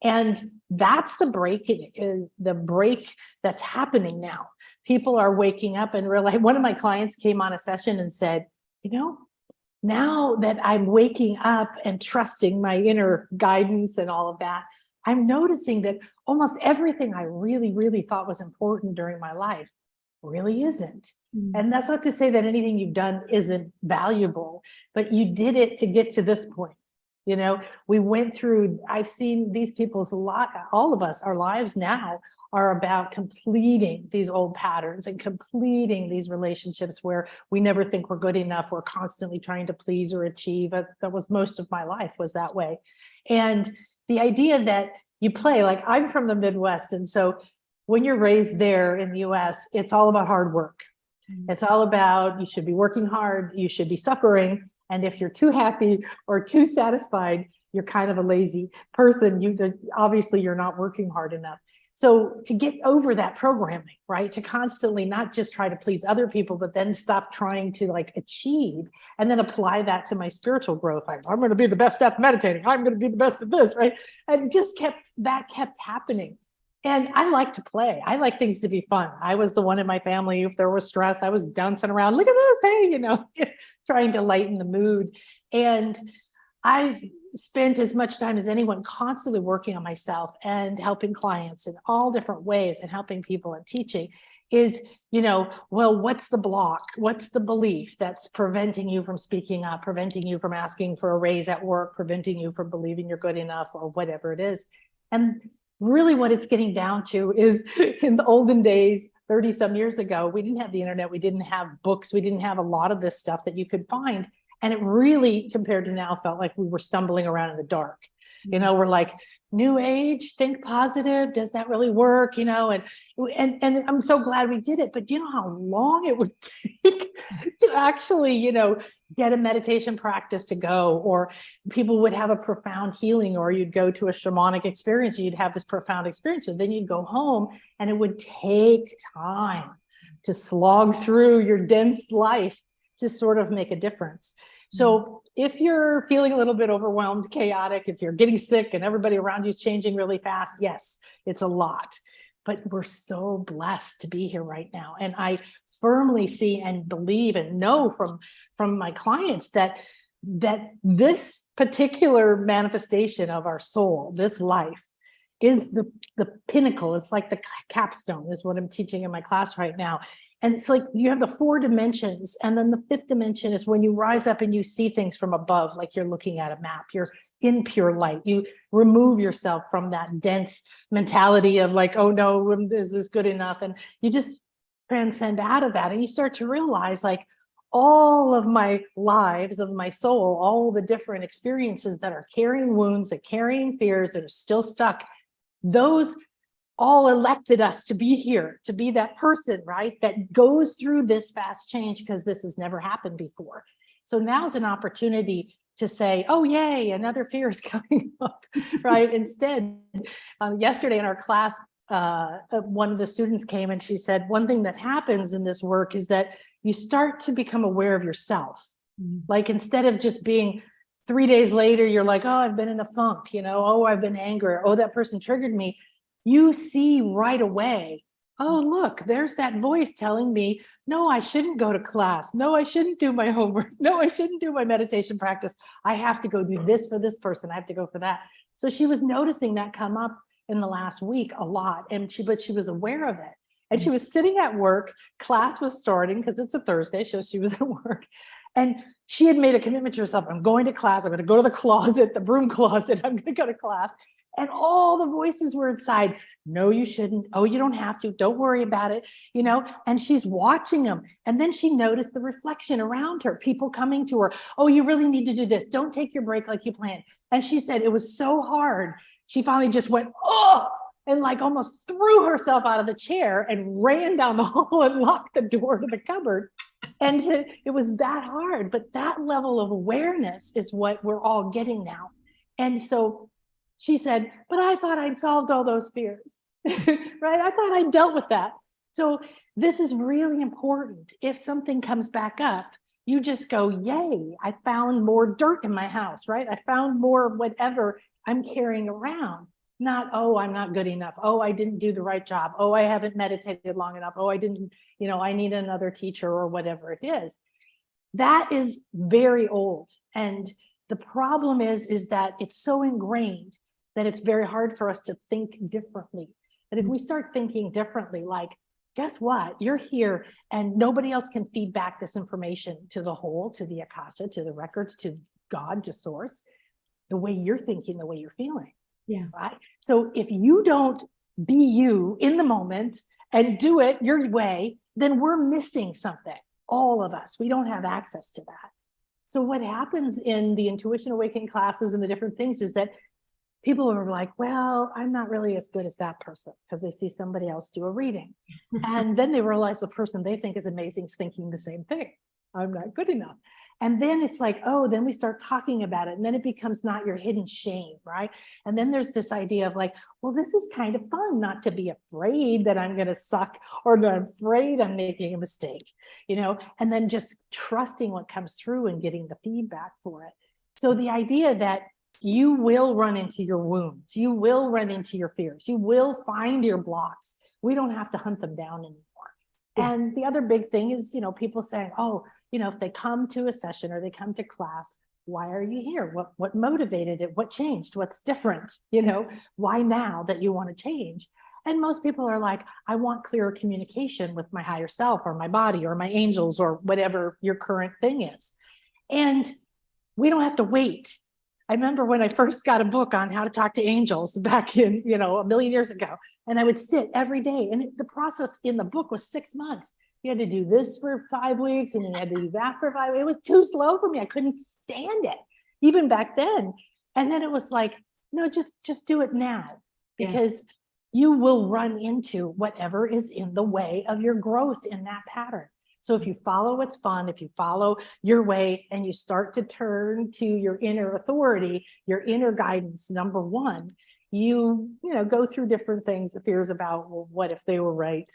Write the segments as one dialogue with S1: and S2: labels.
S1: And that's the break that's happening now. People are waking up and realize. One of my clients came on a session and said, now that I'm waking up and trusting my inner guidance and all of that, I'm noticing that almost everything I really, really thought was important during my life really isn't. And that's not to say that anything you've done isn't valuable, but you did it to get to this point. We went through, I've seen these people's all of us, our lives now are about completing these old patterns and completing these relationships where we never think we're good enough. We're constantly trying to please or achieve. That was most of my life was that way. And the idea that you play, like I'm from the Midwest. And so when you're raised there in the US, it's all about hard work. It's all about, you should be working hard, you should be suffering. And if you're too happy or too satisfied, you're kind of a lazy person. Obviously you're not working hard enough. So to get over that programming, right? To constantly not just try to please other people, but then stop trying to achieve and then apply that to my spiritual growth. I'm going to be the best at meditating. I'm going to be the best at this, right? And just kept happening. And I like to play. I like things to be fun. I was the one in my family, if there was stress, I was bouncing around, look at this, hey, trying to lighten the mood. And I've spent as much time as anyone constantly working on myself and helping clients in all different ways and helping people and teaching is, what's the block? What's the belief that's preventing you from speaking up, preventing you from asking for a raise at work, preventing you from believing you're good enough or whatever it is. And really what it's getting down to is in the olden days, 30 some years ago, we didn't have the internet. We didn't have books. We didn't have a lot of this stuff that you could find. And it really, compared to now, felt like we were stumbling around in the dark. We're like, new age, think positive. Does that really work? And I'm so glad we did it. But do you know how long it would take to actually, get a meditation practice to go, or people would have a profound healing, or you'd go to a shamanic experience, you'd have this profound experience, but then you'd go home and it would take time to slog through your dense life to sort of make a difference. So if you're feeling a little bit overwhelmed, chaotic, if you're getting sick and everybody around you is changing really fast, yes, it's a lot, but we're so blessed to be here right now. And I firmly see and believe and know from my clients that this particular manifestation of our soul, this life, is the pinnacle. It's like the capstone is what I'm teaching in my class right now. And it's like you have the 4 dimensions, and then the 5th dimension is when you rise up and you see things from above, like you're looking at a map. You're in pure light. You remove yourself from that dense mentality of like, oh no, is this good enough? And you just transcend out of that, and you start to realize like all of my lives of my soul, all the different experiences that are carrying wounds, that carrying fears, that are still stuck, those all elected us to be here, to be that person, right? That goes through this fast change because this has never happened before. So now's an opportunity to say, oh, yay, another fear is coming up, right? Instead, yesterday in our class, one of the students came and she said, one thing that happens in this work is that you start to become aware of yourself. Like instead of just being 3 days later, you're like, oh, I've been in a funk, oh, I've been angry, oh, that person triggered me. You see right away, oh, look, there's that voice telling me, no, I shouldn't go to class. No, I shouldn't do my homework. No, I shouldn't do my meditation practice. I have to go do this for this person. I have to go for that. So she was noticing that come up in the last week a lot. But she was aware of it. And she was sitting at work. Class was starting because it's a Thursday. So she was at work. And she had made a commitment to herself. I'm going to class. I'm going to go to the closet, the broom closet. I'm going to go to class. And all the voices were inside. No, you shouldn't. Oh, you don't have to. Don't worry about it. And she's watching them. And then she noticed the reflection around her, people coming to her. Oh, you really need to do this. Don't take your break like you planned. And she said it was so hard. She finally just went, oh, and like almost threw herself out of the chair and ran down the hall and locked the door to the cupboard. And it was that hard. But that level of awareness is what we're all getting now. And so she said, but I thought I'd solved all those fears, right? I thought I'd dealt with that. So this is really important. If something comes back up, you just go, yay, I found more dirt in my house, right? I found more whatever I'm carrying around. Not, oh, I'm not good enough. Oh, I didn't do the right job. Oh, I haven't meditated long enough. Oh, I didn't, I need another teacher or whatever it is. That is very old. And the problem is that it's so ingrained that it's very hard for us to think differently. But if we start thinking differently, like, guess what? You're here and nobody else can feed back this information to the whole, to the Akasha, to the records, to God, to source, the way you're thinking, the way you're feeling.
S2: Yeah.
S1: Right. So if you don't be you in the moment and do it your way, then we're missing something. All of us, we don't have access to that. So what happens in the intuition awakening classes and the different things is that people are like, well, I'm not really as good as that person, because they see somebody else do a reading. And then they realize the person they think is amazing is thinking the same thing. I'm not good enough. And then it's like, oh, then we start talking about it. And then it becomes not your hidden shame, right? And then there's this idea of like, well, this is kind of fun not to be afraid that I'm going to suck, or that I'm afraid I'm making a mistake, and then just trusting what comes through and getting the feedback for it. So the idea that you will run into your wounds, you will run into your fears, you will find your blocks. We don't have to hunt them down anymore. Yeah. And the other big thing is, people saying, oh, if they come to a session or they come to class, why are you here? What motivated it? What changed? What's different? Why now that you want to change? And most people are like, I want clearer communication with my higher self or my body or my angels or whatever your current thing is. And we don't have to wait. I remember when I first got a book on how to talk to angels back in, a million years ago, and I would sit every day. And the process in the book was 6 months. You had to do this for 5 weeks, and then you had to do that for 5 weeks. It was too slow for me. I couldn't stand it, even back then. And then it was like, no, just do it now, because you will run into whatever is in the way of your growth in that pattern. So if you follow what's fun, if you follow your way and you start to turn to your inner authority, your inner guidance, number one, you go through different things, the fears about, well, what if they were right?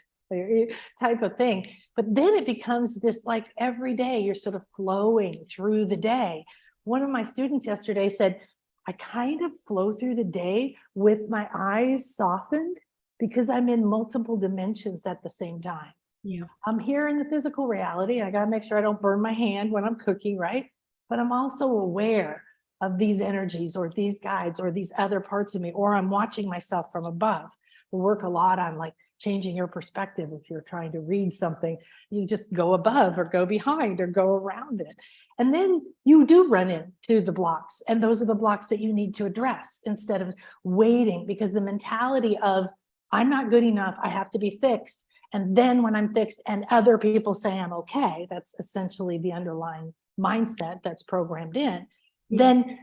S1: Type of thing. But then it becomes this, like, every day you're sort of flowing through the day. One of my students yesterday said, I kind of flow through the day with my eyes softened because I'm in multiple dimensions at the same time.
S2: Yeah.
S1: I'm here in the physical reality. I got to make sure I don't burn my hand when I'm cooking, right? But I'm also aware of these energies or these guides or these other parts of me, or I'm watching myself from above. We work a lot on like changing your perspective. If you're trying to read something, you just go above or go behind or go around it. And then you do run into the blocks, and those are the blocks that you need to address instead of waiting, because the mentality of I'm not good enough, I have to be fixed. And then when I'm fixed and other people say I'm okay, that's essentially the underlying mindset that's programmed in, then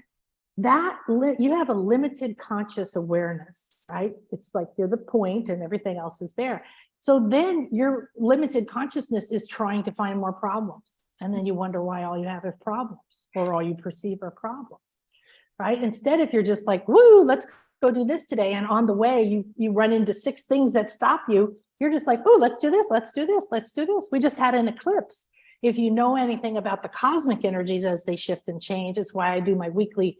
S1: that you have a limited conscious awareness, right? It's like you're the point and everything else is there. So then your limited consciousness is trying to find more problems. And then you wonder why all you have is problems, or all you perceive are problems, right? Instead, if you're just like, woo, let's go do this today. And on the way, you run into 6 things that stop you. You're just like, oh, let's do this, let's do this, let's do this. We just had an eclipse. If you know anything about the cosmic energies as they shift and change, it's why I do my weekly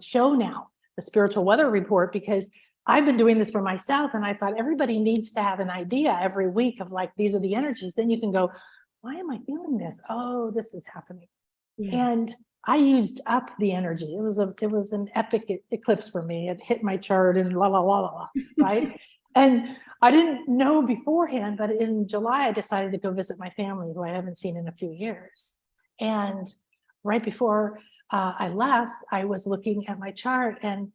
S1: show now, the Spiritual Weather Report, because I've been doing this for myself. And I thought everybody needs to have an idea every week of like, these are the energies. Then you can go, why am I feeling this? Oh, this is happening. Yeah. And I used up the energy. It was an epic eclipse for me. It hit my chart and la, la, la, la, right? And I didn't know beforehand, but in July, I decided to go visit my family, who I haven't seen in a few years. And right before I left, I was looking at my chart, and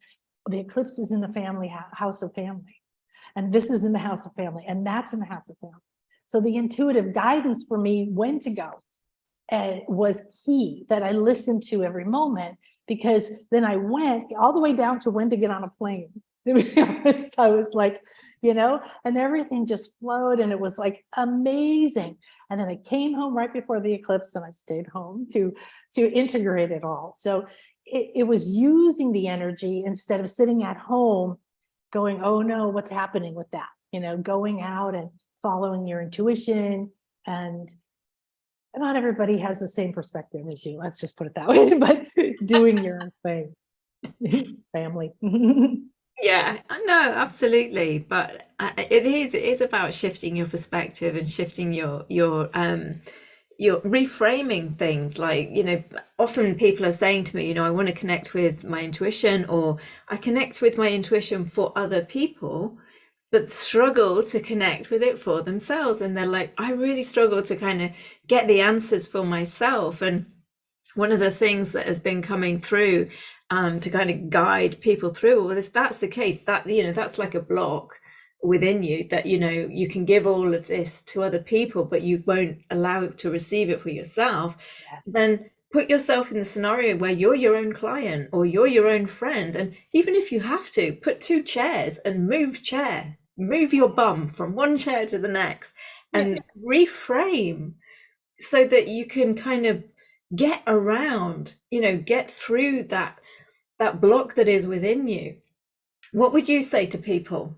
S1: the eclipse is in the family house of family. And this is in the house of family, and that's in the house of family. So the intuitive guidance for me when to go was key, that I listened to every moment, because then I went all the way down to when to get on a plane. To be honest, I was like, and everything just flowed, and it was like amazing. And then I came home right before the eclipse, and I stayed home to integrate it all. So it was using the energy instead of sitting at home going, oh no, what's happening with that? Going out and following your intuition. And not everybody has the same perspective as you. Let's just put it that way, but doing your own thing. Family.
S2: Yeah, no, absolutely. But it is about shifting your perspective and shifting your reframing things. Like, often people are saying to me, I want to connect with my intuition, or I connect with my intuition for other people, but struggle to connect with it for themselves. And they're like, I really struggle to kind of get the answers for myself. And one of the things that has been coming through, to kind of guide people through, well, if that's the case, that that's like a block within you, that you can give all of this to other people but you won't allow it to receive it for yourself,
S1: Yes.
S2: then put yourself in the scenario where you're your own client or you're your own friend, and even if you have to put two chairs and move your bum from one chair to the next
S1: Yeah.
S2: and reframe, so that you can kind of get around, get through that block that is within you. What would you say to people,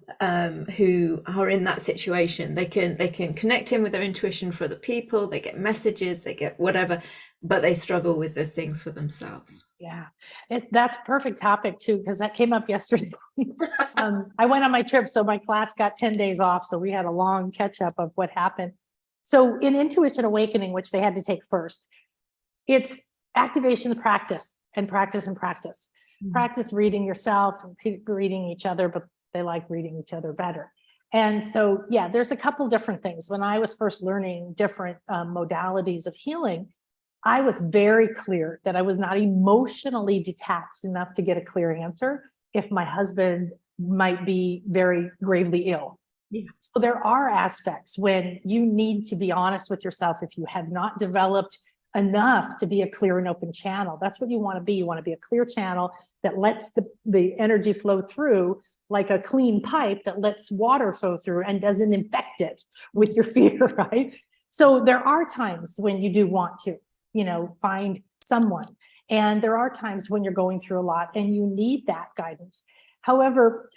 S2: who are in that situation? They can connect in with their intuition for the people, they get messages, they get whatever, but they struggle with the things for themselves.
S1: Yeah, that's a perfect topic too, because that came up yesterday. I went on my trip, so my class got 10 days off. So we had a long catch up of what happened. So in Intuition Awakening, which they had to take first, it's activation practice and practice and practice. Practice reading yourself and reading each other, but they like reading each other better. And so, yeah, there's a couple different things. When I was first learning different modalities of healing, I was very clear that I was not emotionally detached enough to get a clear answer if my husband might be very gravely ill.
S2: Yeah.
S1: So there are aspects when you need to be honest with yourself if you have not developed enough to be a clear and open channel. That's what you want to be. You want to be a clear channel that lets the energy flow through, like a clean pipe that lets water flow through and doesn't infect it with your fear, right? So there are times when you do want to, find someone. And there are times when you're going through a lot and you need that guidance. However,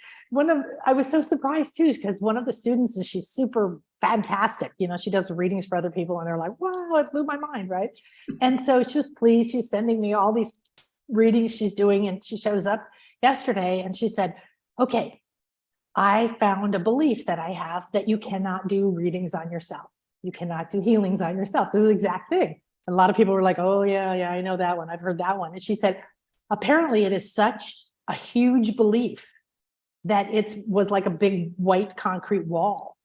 S1: I was so surprised too, because one of the students, and she's super fantastic, she does readings for other people and they're like, wow, it blew my mind, right? And so she was pleased, she's sending me all these readings she's doing, and she shows up yesterday and she said, okay, I found a belief that I have that you cannot do readings on yourself. You cannot do healings on yourself. This is the exact thing. A lot of people were like, oh yeah, I know that one. I've heard that one. And she said, apparently it is such a huge belief that it was like a big white concrete wall.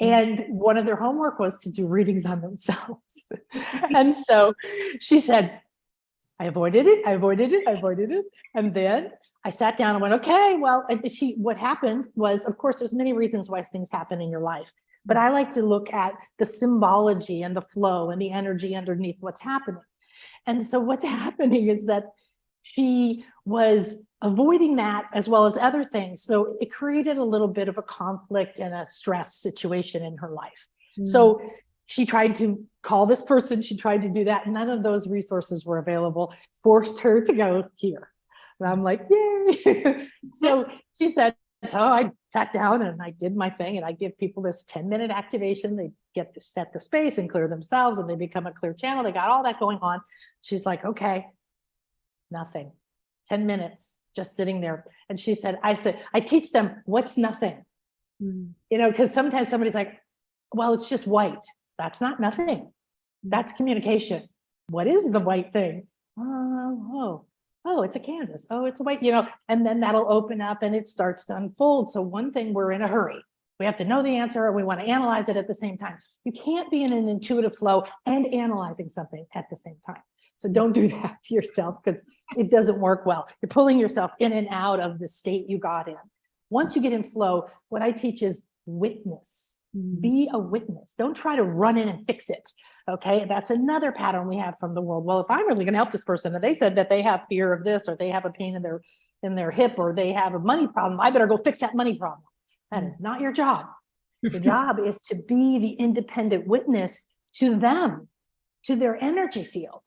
S1: And one of their homework was to do readings on themselves. And so she said, I avoided it. And then I sat down and went, okay, well, what happened was, of course, there's many reasons why things happen in your life, but I like to look at the symbology and the flow and the energy underneath what's happening. And so what's happening is that she was avoiding that as well as other things. So it created a little bit of a conflict and a stress situation in her life. So she tried to call this person, she tried to do that. None of those resources were available, forced her to go here. And I'm like, yay. So she said, so I sat down and I did my thing, and I give people this 10-minute activation. They get to set the space and clear themselves, and they become a clear channel. They got all that going on. She's like, okay, nothing. 10 minutes just sitting there. And she said, I teach them what's nothing. Because sometimes somebody's like, well, it's just white. That's not nothing. That's communication. What is the white thing? Oh, it's a canvas. Oh, it's a white, and then that'll open up and it starts to unfold. So one thing, we're in a hurry. We have to know the answer, or we want to analyze it at the same time. You can't be in an intuitive flow and analyzing something at the same time. So don't do that to yourself, because it doesn't work well. You're pulling yourself in and out of the state you got in. Once you get in flow, what I teach is witness. Be a witness. Don't try to run in and fix it. Okay, that's another pattern we have from the world. Well, if I'm really going to help this person and they said that they have fear of this, or they have a pain in their hip, or they have a money problem, I better go fix that money problem. That is not your job. Your job is to be the independent witness to them, to their energy field.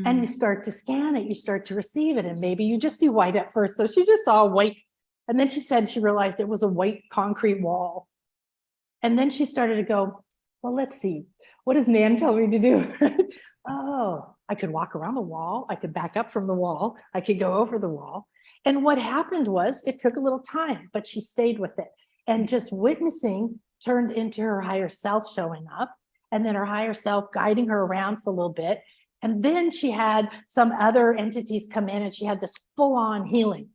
S1: And you start to scan it, you start to receive it, and maybe you just see white at first. So she just saw white, and then she said she realized it was a white concrete wall. And then she started to go, well, let's see, what does Nan tell me to do? Oh, I could walk around the wall. I could back up from the wall. I could go over the wall. And what happened was it took a little time, but she stayed with it. And just witnessing turned into her higher self showing up, and then her higher self guiding her around for a little bit. And then she had some other entities come in and she had this full on healing.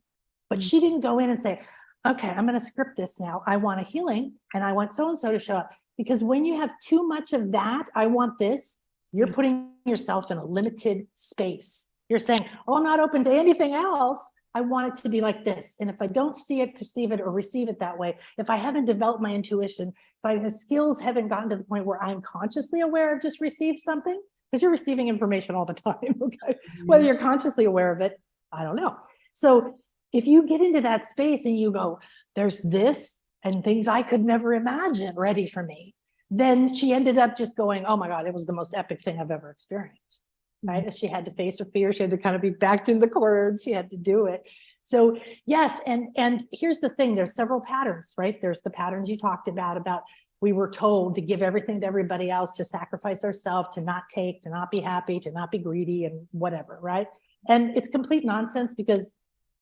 S1: But she didn't go in and say, okay, I'm going to script this now. I want a healing and I want so-and-so to show up. Because when you have too much of that, I want this, you're putting yourself in a limited space. You're saying, oh, I'm not open to anything else. I want it to be like this. And if I don't see it, perceive it, or receive it that way, if I haven't developed my intuition, if my skills haven't gotten to the point where I'm consciously aware of just received something, because you're receiving information all the time, okay? Whether you're consciously aware of it, I don't know. So if you get into that space and you go, there's this and things I could never imagine ready for me, then she ended up just going, oh my God, it was the most epic thing I've ever experienced, right? She had to face her fear. She had to kind of be backed in the corner and she had to do it. So yes, and here's the thing, there's several patterns, right? There's the patterns you talked about we were told to give everything to everybody else, to sacrifice ourselves, to not take, to not be happy, to not be greedy and whatever, right? And it's complete nonsense because,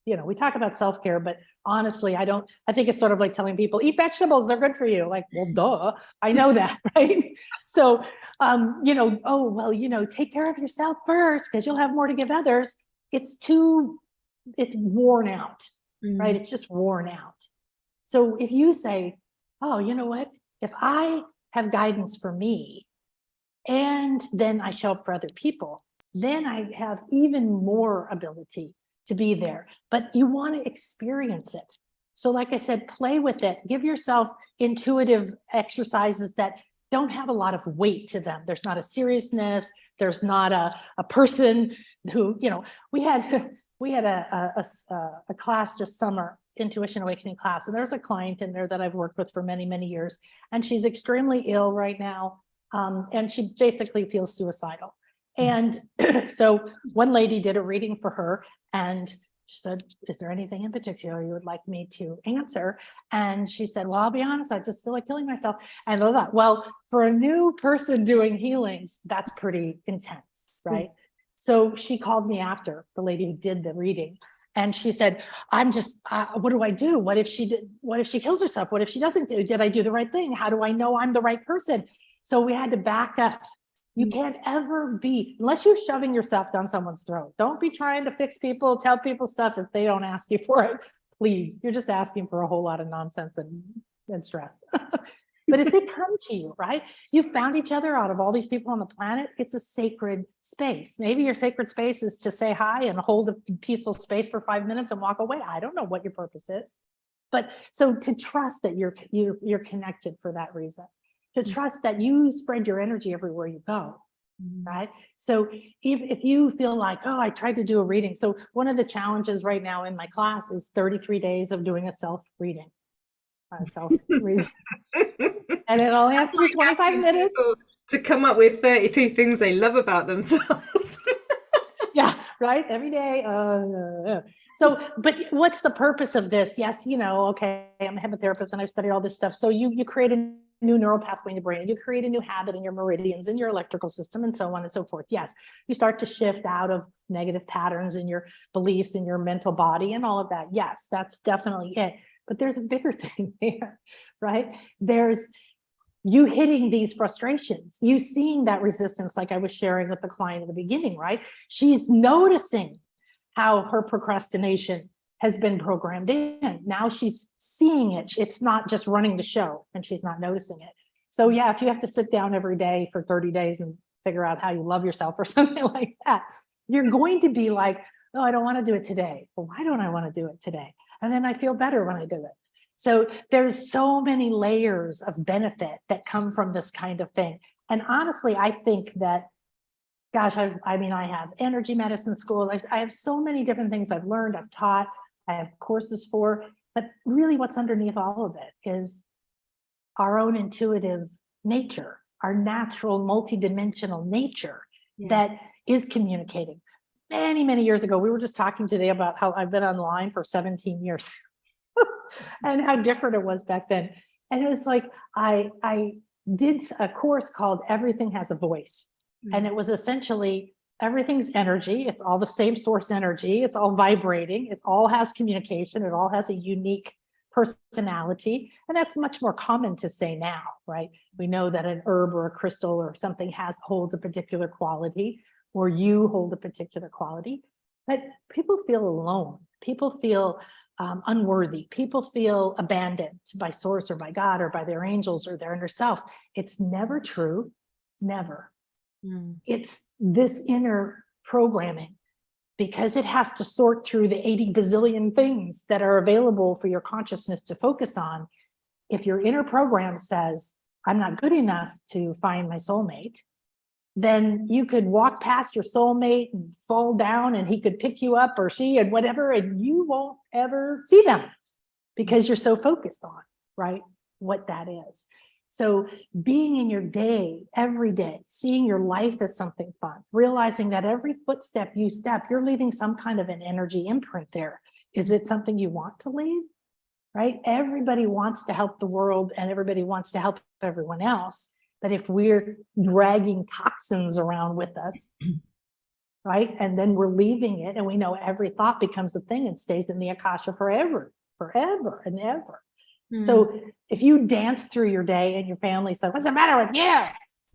S1: you know, we talk about self-care, but honestly, I think it's sort of like telling people, eat vegetables, they're good for you. Like, well, duh, I know that, right? So, you know, oh, well, you know, take care of yourself first because you'll have more to give others. It's worn out, right? It's just worn out. So if you say, oh, you know what? If I have guidance for me and then I show up for other people, then I have even more ability to be there. But you want to experience it. So like I said, play with it. Give yourself intuitive exercises that don't have a lot of weight to them. There's not a seriousness. There's not a person who, you know, we had a class this summer, Intuition Awakening class, and there's a client in there that I've worked with for many, many years, and she's extremely ill right now, and she basically feels suicidal. And so one lady did a reading for her, and she said, is there anything in particular you would like me to answer? And she said, well, I'll be honest, I just feel like killing myself. And I thought, well, for a new person doing healings, that's pretty intense, right? So she called me after, the lady who did the reading, and she said, I'm just, what do I do? What if she kills herself? What if she doesn't? Did I do the right thing? How do I know I'm the right person? So we had to back up. You can't ever be, unless you're shoving yourself down someone's throat. Don't be trying to fix people, tell people stuff if they don't ask you for it. Please, you're just asking for a whole lot of nonsense and stress. But if they come to you, right? You found each other out of all these people on the planet. It's a sacred space. Maybe your sacred space is to say hi and hold a peaceful space for 5 minutes and walk away. I don't know what your purpose is. But so to trust that you're connected for that reason, to trust that you spread your energy everywhere you go, right? So if you feel like, oh, I tried to do a reading. So one of the challenges right now in my class is 33 days of doing a self-reading. And it only has to be 25 minutes.
S2: To come up with 33 things they love about themselves.
S1: Yeah, right? Every day. So, but what's the purpose of this? Yes, you know, okay, I'm a hypnotherapist and I've studied all this stuff. So you create a new neural pathway in the brain, you create a new habit in your meridians, in your electrical system, and so on and so forth. Yes, you start to shift out of negative patterns in your beliefs, in your mental body and all of that. Yes, that's definitely it. But there's a bigger thing there, right? There's you hitting these frustrations, you seeing that resistance, like I was sharing with the client at the beginning, right? She's noticing how her procrastination has been programmed in. Now she's seeing it. It's not just running the show and she's not noticing it. So yeah, if you have to sit down every day for 30 days and figure out how you love yourself or something like that, you're going to be like, oh, I don't want to do it today. Well, why don't I want to do it today? And then I feel better when I do it. So there's so many layers of benefit that come from this kind of thing. And honestly, I think that, gosh, I have energy medicine schools. I have so many different things I've learned, I've taught, I have courses for, but really what's underneath all of it is our own intuitive nature, our natural multidimensional nature that is communicating. Many, many years ago, we were just talking today about how I've been online for 17 years and how different it was back then. And it was like, I did a course called Everything Has a Voice. And it was essentially everything's energy. It's all the same source energy. It's all vibrating. It all has communication. It all has a unique personality. And that's much more common to say now, right? We know that an herb or a crystal or something holds a particular quality, or you hold a particular quality. But people feel alone. People feel unworthy. People feel abandoned by source or by God or by their angels or their inner self. It's never true. Never. It's this inner programming, because it has to sort through the 80 bazillion things that are available for your consciousness to focus on. If your inner program says, I'm not good enough to find my soulmate, then you could walk past your soulmate and fall down and he could pick you up, or she, and whatever, and you won't ever see them because you're so focused on, right, what that is. So being in your day, every day, seeing your life as something fun, realizing that every footstep you step, you're leaving some kind of an energy imprint there. Is it something you want to leave, right? Everybody wants to help the world and everybody wants to help everyone else. But if we're dragging toxins around with us, right, and then we're leaving it, and we know every thought becomes a thing and stays in the Akasha forever and ever. So if you dance through your day and your family said, what's the matter with you?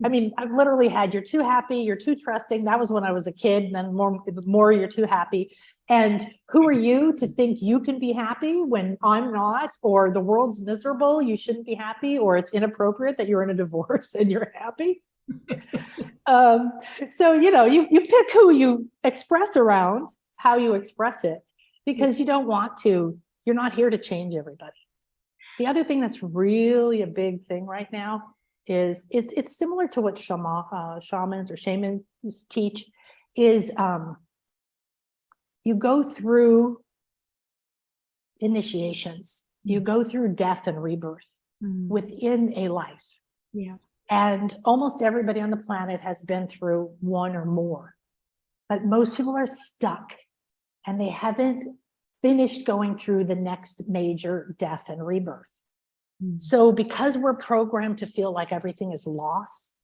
S1: I mean, I've literally had, you're too happy, you're too trusting. That was when I was a kid. And then more, you're too happy. And who are you to think you can be happy when I'm not, or the world's miserable, you shouldn't be happy, or it's inappropriate that you're in a divorce and you're happy. So, you pick who you express around, how you express it, because you don't want to, you're not here to change everybody. The other thing that's really a big thing right now is it's similar to what shamans teach, is you go through initiations, you go through death and rebirth within a life.
S2: Yeah.
S1: And almost everybody on the planet has been through one or more, but most people are stuck and they haven't finished going through the next major death and rebirth. So because we're programmed to feel like everything is lost,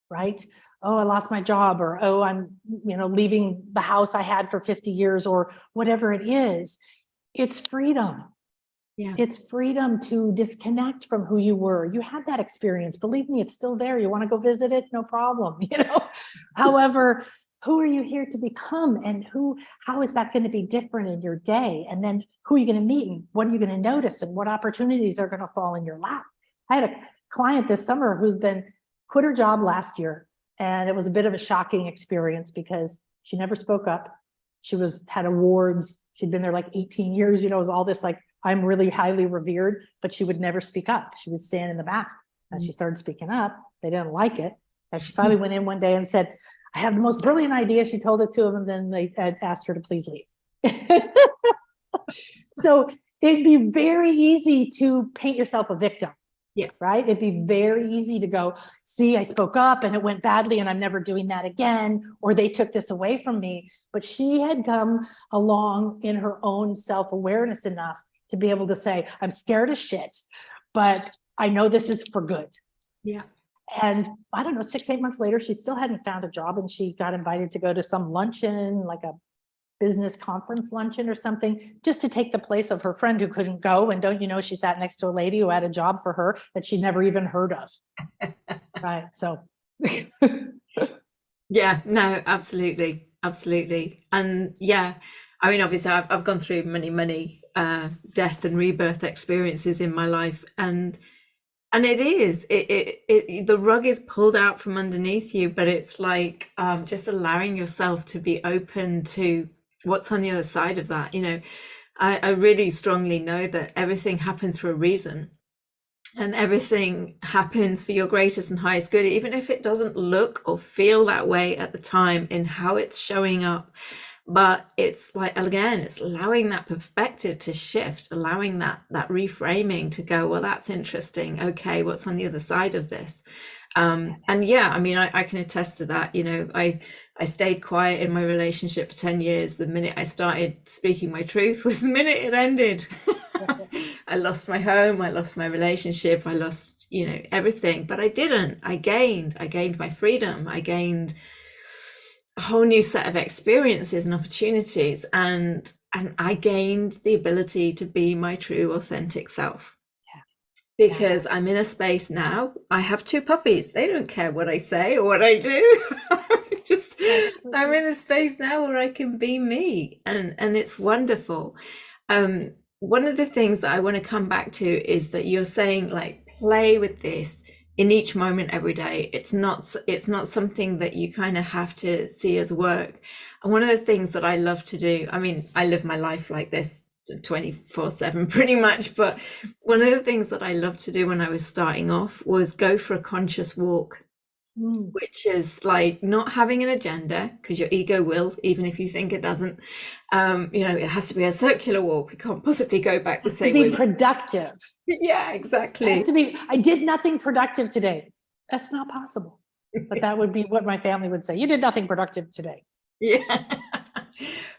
S1: right? Oh, I lost my job, or oh, I'm leaving the house I had for 50 years, or whatever it is, it's freedom.
S2: Yeah.
S1: It's freedom to disconnect from who you were. You had that experience. Believe me, it's still there. You want to go visit it? No problem. However, who are you here to become, and how is that going to be different in your day? And then who are you going to meet, and what are you going to notice, and what opportunities are going to fall in your lap? I had a client this summer who's quit her job last year, and it was a bit of a shocking experience because she never spoke up. She had awards. She'd been there like 18 years, it was all this like, I'm really highly revered, but she would never speak up. She would stand in the back. As she started speaking up, they didn't like it. And she finally went in one day and said, I have the most brilliant idea. She told it to them, and then they asked her to please leave. So it'd be very easy to paint yourself a victim.
S2: Yeah.
S1: Right. It'd be very easy to go, see, I spoke up and it went badly and I'm never doing that again, or they took this away from me. But she had come along in her own self-awareness enough to be able to say, I'm scared as shit, but I know this is for good.
S2: Yeah.
S1: And I don't know, 6-8 months later, she still hadn't found a job, and she got invited to go to some luncheon, like a business conference luncheon or something, just to take the place of her friend who couldn't go. And don't you know, she sat next to a lady who had a job for her that she'd never even heard of. Right. So.
S2: Yeah, no, absolutely. Absolutely. And yeah, I mean, obviously I've gone through many death and rebirth experiences in my life, and it is the rug is pulled out from underneath you, but it's like just allowing yourself to be open to what's on the other side of that. I really strongly know that everything happens for a reason, and everything happens for your greatest and highest good, even if it doesn't look or feel that way at the time in how it's showing up. But it's like, again, it's allowing that perspective to shift, allowing that reframing to go, well, that's interesting. Okay, what's on the other side of this? And yeah, I mean, I can attest to that. I stayed quiet in my relationship for 10 years. The minute I started speaking my truth was the minute it ended. I lost my home, I lost my relationship, I lost, everything, but I didn't. I gained my freedom. I gained a whole new set of experiences and opportunities, and I gained the ability to be my true authentic self. Because I'm in a space now. I have two puppies. They don't care what I say or what I do. Just I'm in a space now where I can be me, and it's wonderful. One of the things that I want to come back to is that you're saying, like, play with this in each moment every day. It's not something that you kind of have to see as work. And one of the things that I love to do, I mean, I live my life like this 24/7 pretty much, but one of the things that I loved to do when I was starting off was go for a conscious walk, which is like not having an agenda, because your ego will, even if you think it doesn't. It has to be a circular walk. We can't possibly go back the same way.
S1: To be productive.
S2: Yeah, exactly.
S1: It has to be, I did nothing productive today. That's not possible. But that would be what my family would say. You did nothing productive today.
S2: Yeah.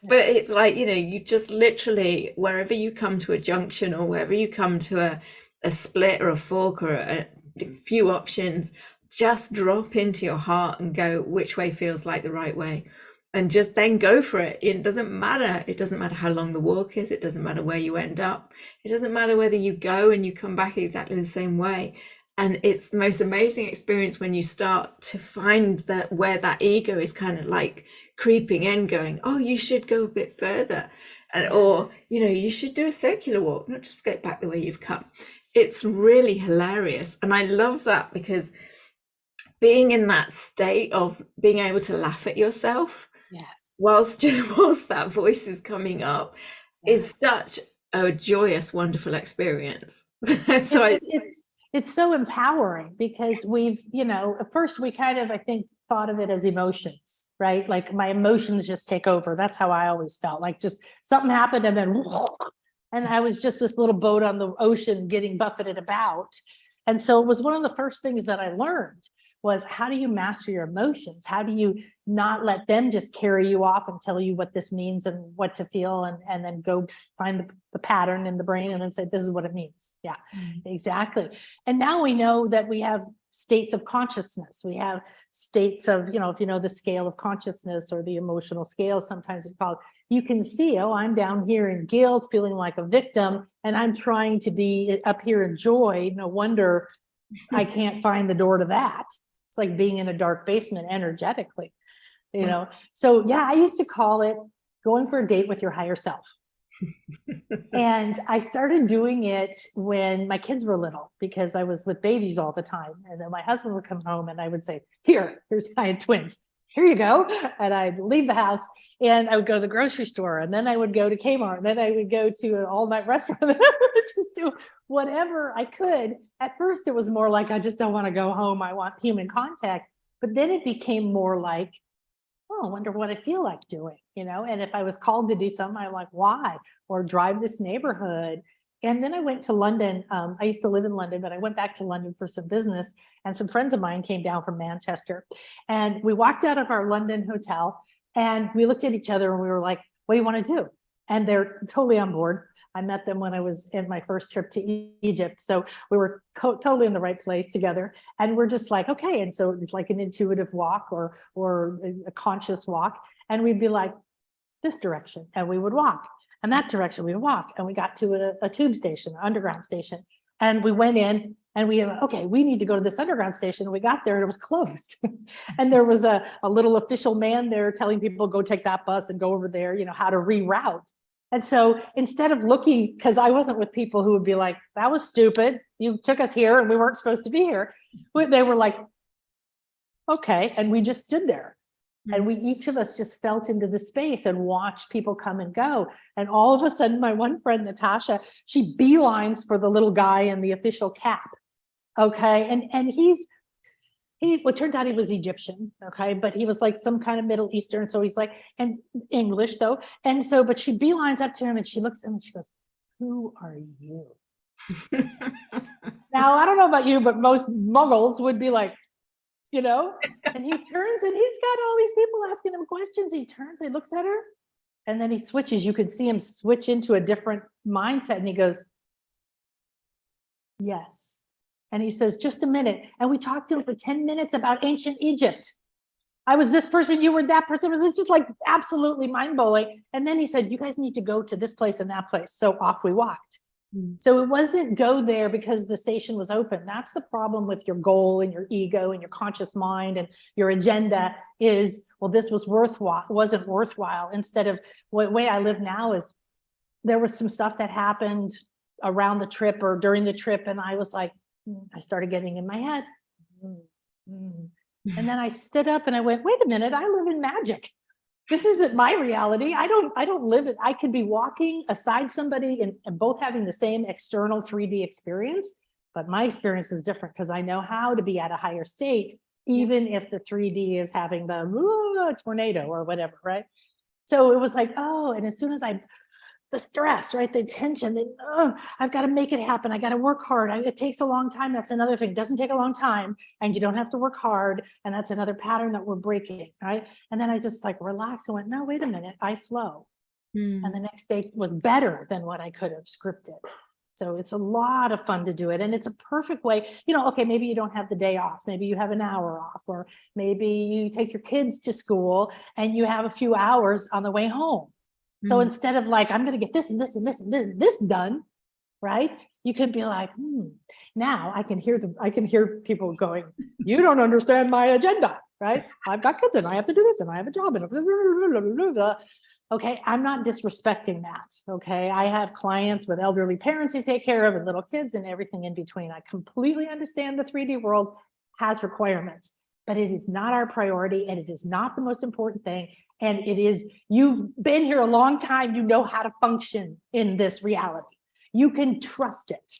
S2: But it's like, you just literally, wherever you come to a junction or wherever you come to a split or a fork or a few options, just drop into your heart and go, which way feels like the right way? And just then go for it. It doesn't matter. It doesn't matter how long the walk is. It doesn't matter where you end up. It doesn't matter whether you go and you come back exactly the same way. And it's the most amazing experience when you start to find that where that ego is kind of like creeping in, going, oh, you should go a bit further, or you should do a circular walk, not just go back the way you've come. It's really hilarious, and I love that, because being in that state of being able to laugh at yourself,
S1: yes,
S2: whilst that voice is coming up, is such a joyous, wonderful experience. So
S1: it's so empowering, because we've, at first we kind of, I think, thought of it as emotions, right? Like my emotions just take over. That's how I always felt, like just something happened and then, and I was just this little boat on the ocean getting buffeted about. And so it was one of the first things that I learned was, how do you master your emotions? How do you not let them just carry you off and tell you what this means and what to feel, and then go find the pattern in the brain and then say, this is what it means. Yeah, exactly. And now we know that we have states of consciousness. We have states of, if you know the scale of consciousness or the emotional scale, sometimes it's called, you can see, oh, I'm down here in guilt, feeling like a victim, and I'm trying to be up here in joy. No wonder I can't find the door to that. It's like being in a dark basement energetically, So yeah, I used to call it going for a date with your higher self. And I started doing it when my kids were little, because I was with babies all the time. And then my husband would come home and I would say, I had twins. Here you go. And I'd leave the house and I would go to the grocery store, and then I would go to Kmart, and then I would go to an all-night restaurant, and I would just do whatever I could. At first, it was more like, I just don't want to go home. I want human contact. But then it became more like, oh, I wonder what I feel like doing, and if I was called to do something, I'm like, why? Or drive this neighborhood. And then I went to London. I used to live in London, but I went back to London for some business, and some friends of mine came down from Manchester, and we walked out of our London hotel and we looked at each other and we were like, what do you want to do? And they're totally on board. I met them when I was in my first trip to Egypt. So we were totally in the right place together. And we're just like, okay. And so it's like an intuitive walk or a conscious walk. And we'd be like, this direction. And we would walk. And that direction we would walk. And we got to a tube station, an underground station. And we went in and we were, okay, we need to go to this underground station. And we got there and it was closed. And there was a little official man there telling people, go take that bus and go over there, how to reroute. And so instead of looking, because I wasn't with people who would be like, that was stupid. You took us here and we weren't supposed to be here. They were like, okay. And we just stood there. And we, each of us just felt into the space and watched people come and go. And all of a sudden, my one friend, Natasha, she beelines for the little guy in the official cap. Okay. And well, it turned out he was Egyptian. Okay. But he was like some kind of Middle Eastern. So he's like, and English though. And so, but she beelines up to him and she looks at him and she goes, who are you? Now, I don't know about you, but most Muggles would be like, and he turns and he's got all these people asking him questions. He turns, he looks at her, and then he switches. You could see him switch into a different mindset. And he goes, yes. And he says, just a minute. And we talked to him for 10 minutes about ancient Egypt. I was this person, you were that person. It was just like absolutely mind blowing. And then he said, you guys need to go to this place and that place. So off we walked. So it wasn't go there because the station was open. That's the problem with your goal and your ego and your conscious mind and your agenda is, well, this was worthwhile, wasn't worthwhile. Instead of the way I live now is there was some stuff that happened around the trip or during the trip. And I was like, I started getting in my head. And then I stood up and I went, wait a minute, I live in magic. This isn't my reality. I don't live it. I could be walking aside somebody and both having the same external 3D experience, but my experience is different because I know how to be at a higher state, even if the 3D is having the tornado or whatever, right? So it was like, oh, and as soon as the stress, right? The tension, I've got to make it happen. I got to work hard. It takes a long time. That's another thing. It doesn't take a long time and you don't have to work hard. And that's another pattern that we're breaking, right? And then I just like relaxed and went, no, wait a minute, I flow. And the next day was better than what I could have scripted. So it's a lot of fun to do it. And it's a perfect way, okay, maybe you don't have the day off. Maybe you have an hour off, or maybe you take your kids to school and you have a few hours on the way home. So instead of like, I'm going to get this and this and this and this done, right? You could be like, now I can hear people going, you don't understand my agenda, right? I've got kids and I have to do this and I have a job and blah, blah, blah, blah. Okay, I'm not disrespecting that. Okay, I have clients with elderly parents to take care of and little kids and everything in between. I completely understand the 3D world has requirements, but it is not our priority and it is not the most important thing. And it is, you've been here a long time, you know how to function in this reality. You can trust it.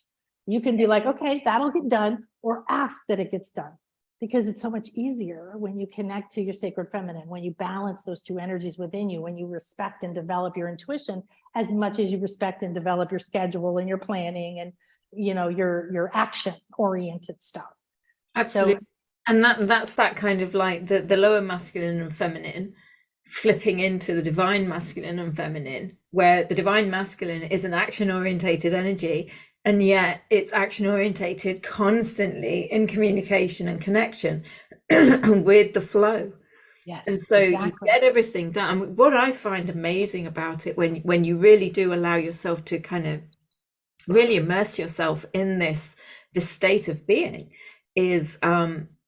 S1: You can be like, okay, that'll get done, or ask that it gets done, because it's so much easier when you connect to your sacred feminine, when you balance those two energies within you, when you respect and develop your intuition as much as you respect and develop your schedule and your planning and, your action oriented stuff.
S2: Absolutely. So, and that's that kind of like the lower masculine and feminine flipping into the divine masculine and feminine, where the divine masculine is an action orientated energy, and yet it's action orientated constantly in communication and connection with the flow.
S1: Yes,
S2: and so exactly. You get everything done. What I find amazing about it, when you really do allow yourself to kind of really immerse yourself in this state of being, is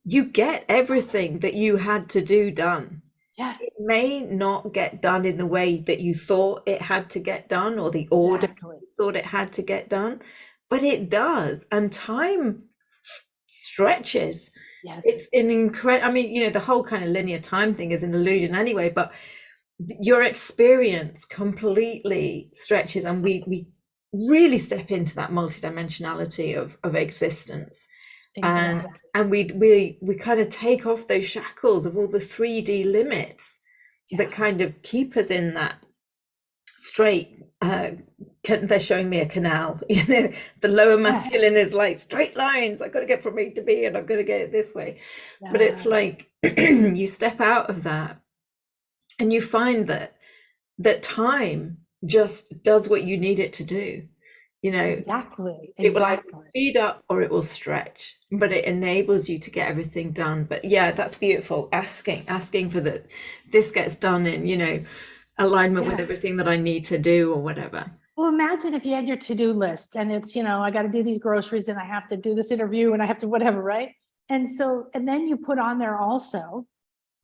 S2: you get everything that you had to do done.
S1: Yes.
S2: It may not get done in the way that you thought it had to get done, or the order you thought it had to get done, but it does. And time stretches.
S1: Yes.
S2: It's an incredible, the whole kind of linear time thing is an illusion anyway, but your experience completely stretches, and we really step into that multidimensionality of existence. Exactly. And we kind of take off those shackles of all the 3D limits that kind of keep us in that straight. They're showing me a canal. The lower masculine is like straight lines. I've got to get from A to B, and I've got to get it this way. Yeah. But it's like you step out of that, and you find that time just does what you need it to do.
S1: Exactly.
S2: It will either speed up or it will stretch, but it enables you to get everything done. But yeah, that's beautiful. Asking for this gets done in, alignment with everything that I need to do or whatever.
S1: Well, imagine if you had your to-do list and it's, I got to do these groceries and I have to do this interview and I have to whatever, right? And then you put on there also,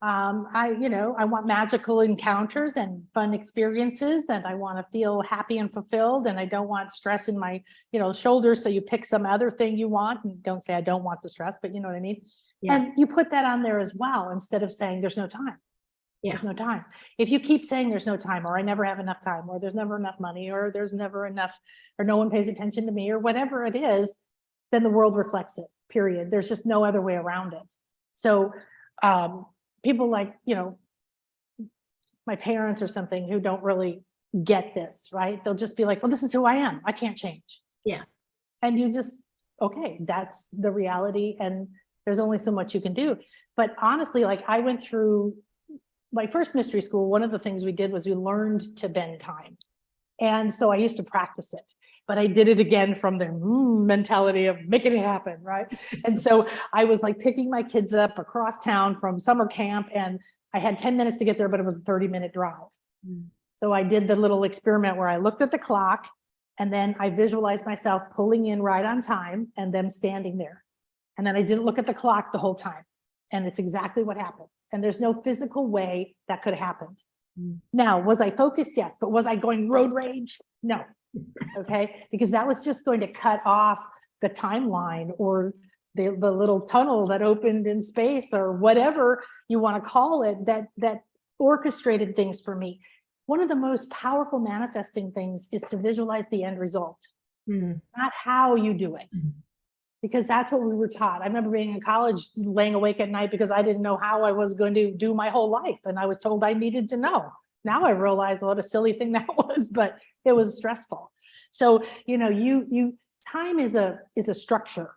S1: I want magical encounters and fun experiences, and I want to feel happy and fulfilled, and I don't want stress in my, shoulders. So you pick some other thing you want, and don't say I don't want the stress, but you know what I mean? Yeah. And you put that on there as well, instead of saying there's no time. Yeah. There's no time. If you keep saying there's no time, or I never have enough time, or there's never enough money, or there's never enough, or no one pays attention to me, or whatever it is, then the world reflects it, period. There's just no other way around it. So, people like, my parents or something who don't really get this, right? They'll just be like, well, this is who I am. I can't change.
S2: Yeah.
S1: And you just, okay, that's the reality. And there's only so much you can do. But honestly, like I went through my first mystery school. One of the things we did was we learned to bend time. And so I used to practice it. but I did it again from the mentality of making it happen, right? And so I was like picking my kids up across town from summer camp, and I had 10 minutes to get there, but it was a 30-minute drive. So I did the little experiment where I looked at the clock, and then I visualized myself pulling in right on time and them standing there. And then I didn't look at the clock the whole time. And it's exactly what happened. And there's no physical way that could have happened. Now, was I focused? Yes. But was I going road rage? No. Okay. Because that was just going to cut off the timeline or the little tunnel that opened in space or whatever you want to call it, that orchestrated things for me. One of the most powerful manifesting things is to visualize the end result, not how you do it. Because that's what we were taught. I remember being in college, laying awake at night because I didn't know how I was going to do my whole life. And I was told I needed to know. Now I realize what a silly thing that was, but it was stressful. So, time is a structure.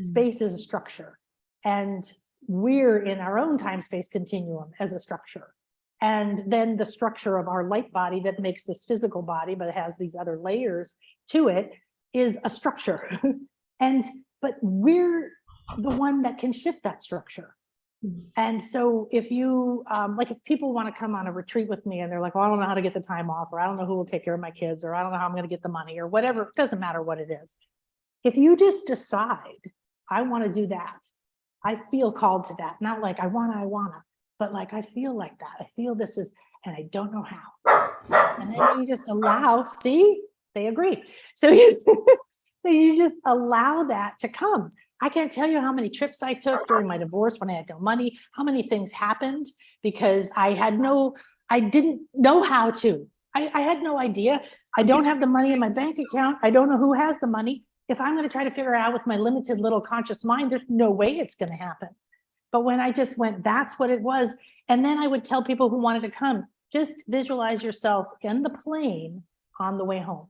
S1: Space is a structure. And we're in our own time-space continuum as a structure. And then the structure of our light body that makes this physical body, but it has these other layers to it, is a structure. But we're the one that can shift that structure. And so if you, if people want to come on a retreat with me and they're like, well, I don't know how to get the time off, or I don't know who will take care of my kids, or I don't know how I'm going to get the money, or whatever, it doesn't matter what it is. If you just decide, I want to do that, I feel called to that, not like I wanna, but like, I feel like that. I feel this is, and I don't know how. And then you just allow, see, they agree. So you just allow that to come. I can't tell you how many trips I took during my divorce when I had no money, how many things happened because I didn't know how to. I had no idea. I don't have the money in my bank account. I don't know who has the money. If I'm going to try to figure it out with my limited little conscious mind, there's no way it's going to happen. But when I just went, that's what it was. And then I would tell people who wanted to come, just visualize yourself in the plane on the way home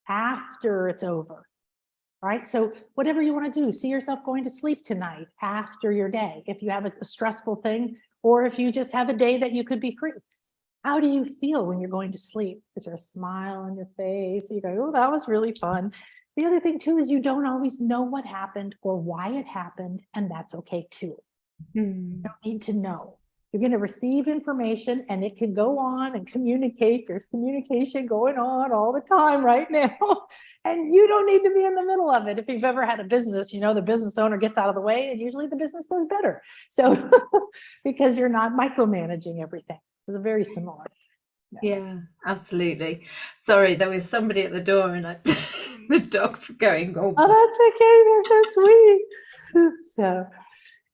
S1: after it's over. Right. So whatever you want to do, see yourself going to sleep tonight after your day. If you have a stressful thing, or if you just have a day that you could be free. How do you feel when you're going to sleep? Is there a smile on your face? You go, oh, that was really fun. The other thing too, is you don't always know what happened or why it happened. And that's okay too. You don't need to know. You're going to receive information and it can go on and communicate. There's communication going on all the time right now. And you don't need to be in the middle of it. If you've ever had a business, the business owner gets out of the way and usually the business does better. So because you're not micromanaging everything. It's very similar.
S2: Yeah, absolutely. Sorry, there was somebody at the door and the dogs were going, oh,
S1: that's okay. They're so sweet. So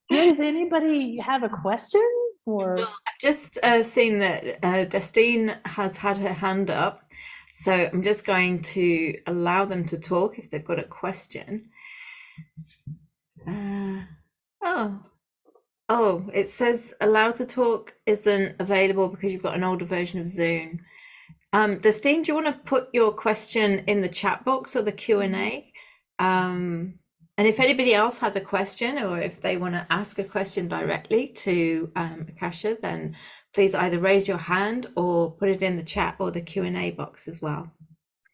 S1: does anybody have a question? Or
S2: I've just seen that Destine has had her hand up, so I'm just going to allow them to talk if they've got a question. It says allow to talk isn't available because you've got an older version of Zoom. Destine, do you want to put your question in the chat box or the Q&A? And if anybody else has a question, or if they want to ask a question directly to Akasha, then please either raise your hand or put it in the chat or the Q&A box as well.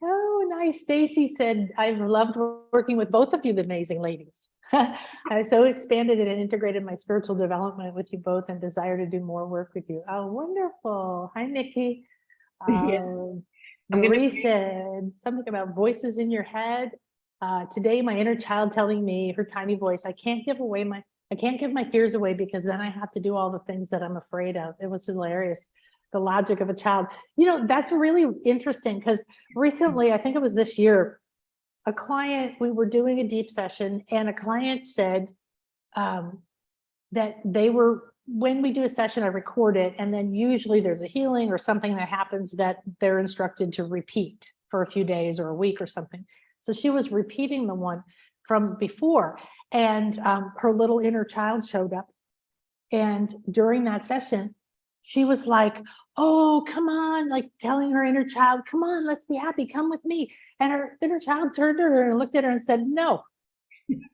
S1: Oh, nice. Stacy said, I've loved working with both of you, the amazing ladies. I've so expanded and integrated my spiritual development with you both and desire to do more work with you. Oh, wonderful. Hi, Nikki. Marie said something about voices in your head. Today, my inner child telling me, her tiny voice, I can't give my fears away because then I have to do all the things that I'm afraid of. It was hilarious. The logic of a child. That's really interesting because recently, I think it was this year, a client, we were doing a deep session and a client said that when we do a session, I record it. And then usually there's a healing or something that happens that they're instructed to repeat for a few days or a week or something. So she was repeating the one from before, and her little inner child showed up. And during that session, she was like, oh, come on, like telling her inner child, come on, let's be happy, come with me. And her inner child turned to her and looked at her and said, no,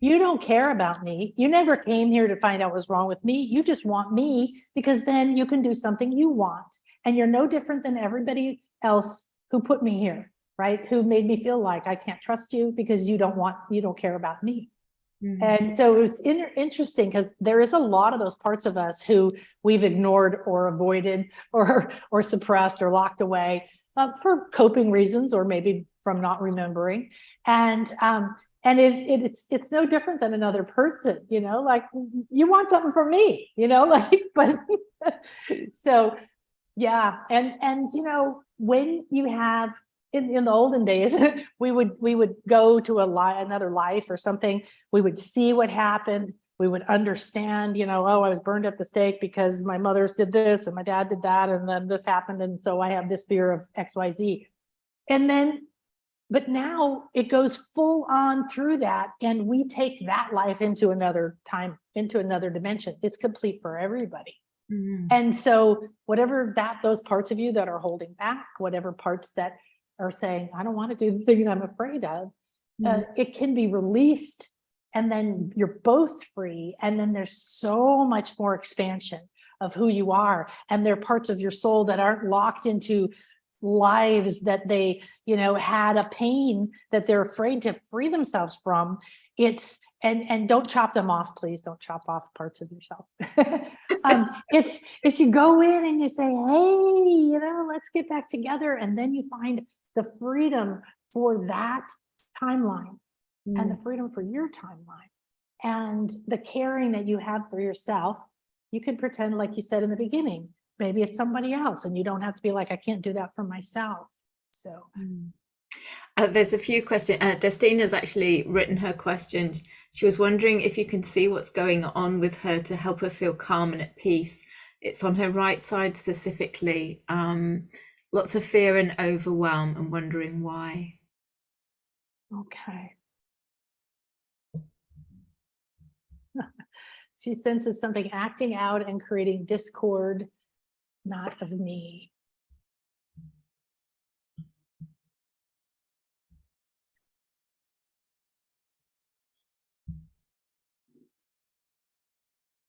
S1: you don't care about me. You never came here to find out what's wrong with me. You just want me because then you can do something you want. And you're no different than everybody else who put me here. right? Who made me feel like I can't trust you because you don't care about me.
S2: Mm.
S1: And so it's interesting because there is a lot of those parts of us who we've ignored or avoided or suppressed or locked away for coping reasons, or maybe from not remembering. And it's no different than another person, you know, like you want something from me, you know, like, but so yeah. And you know, when you have in the olden days, we would go to another life or something. We would see what happened. We would understand, you know, oh, I was burned at the stake because my mother's did this and my dad did that, and then this happened, and so I have this fear of XYZ. And then, but now it goes full on through that, and we take that life into another time, into another dimension. It's complete for everybody.
S2: Mm.
S1: And so whatever those parts of you that are holding back, whatever parts that are saying, I don't want to do the things I'm afraid of, it can be released, and then you're both free. And then there's so much more expansion of who you are. And there are parts of your soul that aren't locked into lives that they, you know, had a pain that they're afraid to free themselves from. It's, and don't chop them off, please don't chop off parts of yourself. It's you go in and you say, hey, you know, let's get back together. And then you find the freedom for that timeline and the freedom for your timeline and the caring that you have for yourself. You can pretend, like you said in the beginning, maybe it's somebody else, and you don't have to be like, I can't do that for myself. So
S2: there's a few questions. Destina's actually written her question. She was wondering if you can see what's going on with her to help her feel calm and at peace. It's on her right side specifically. Lots of fear and overwhelm, and wondering why.
S1: okay. She senses something acting out and creating discord, not of me.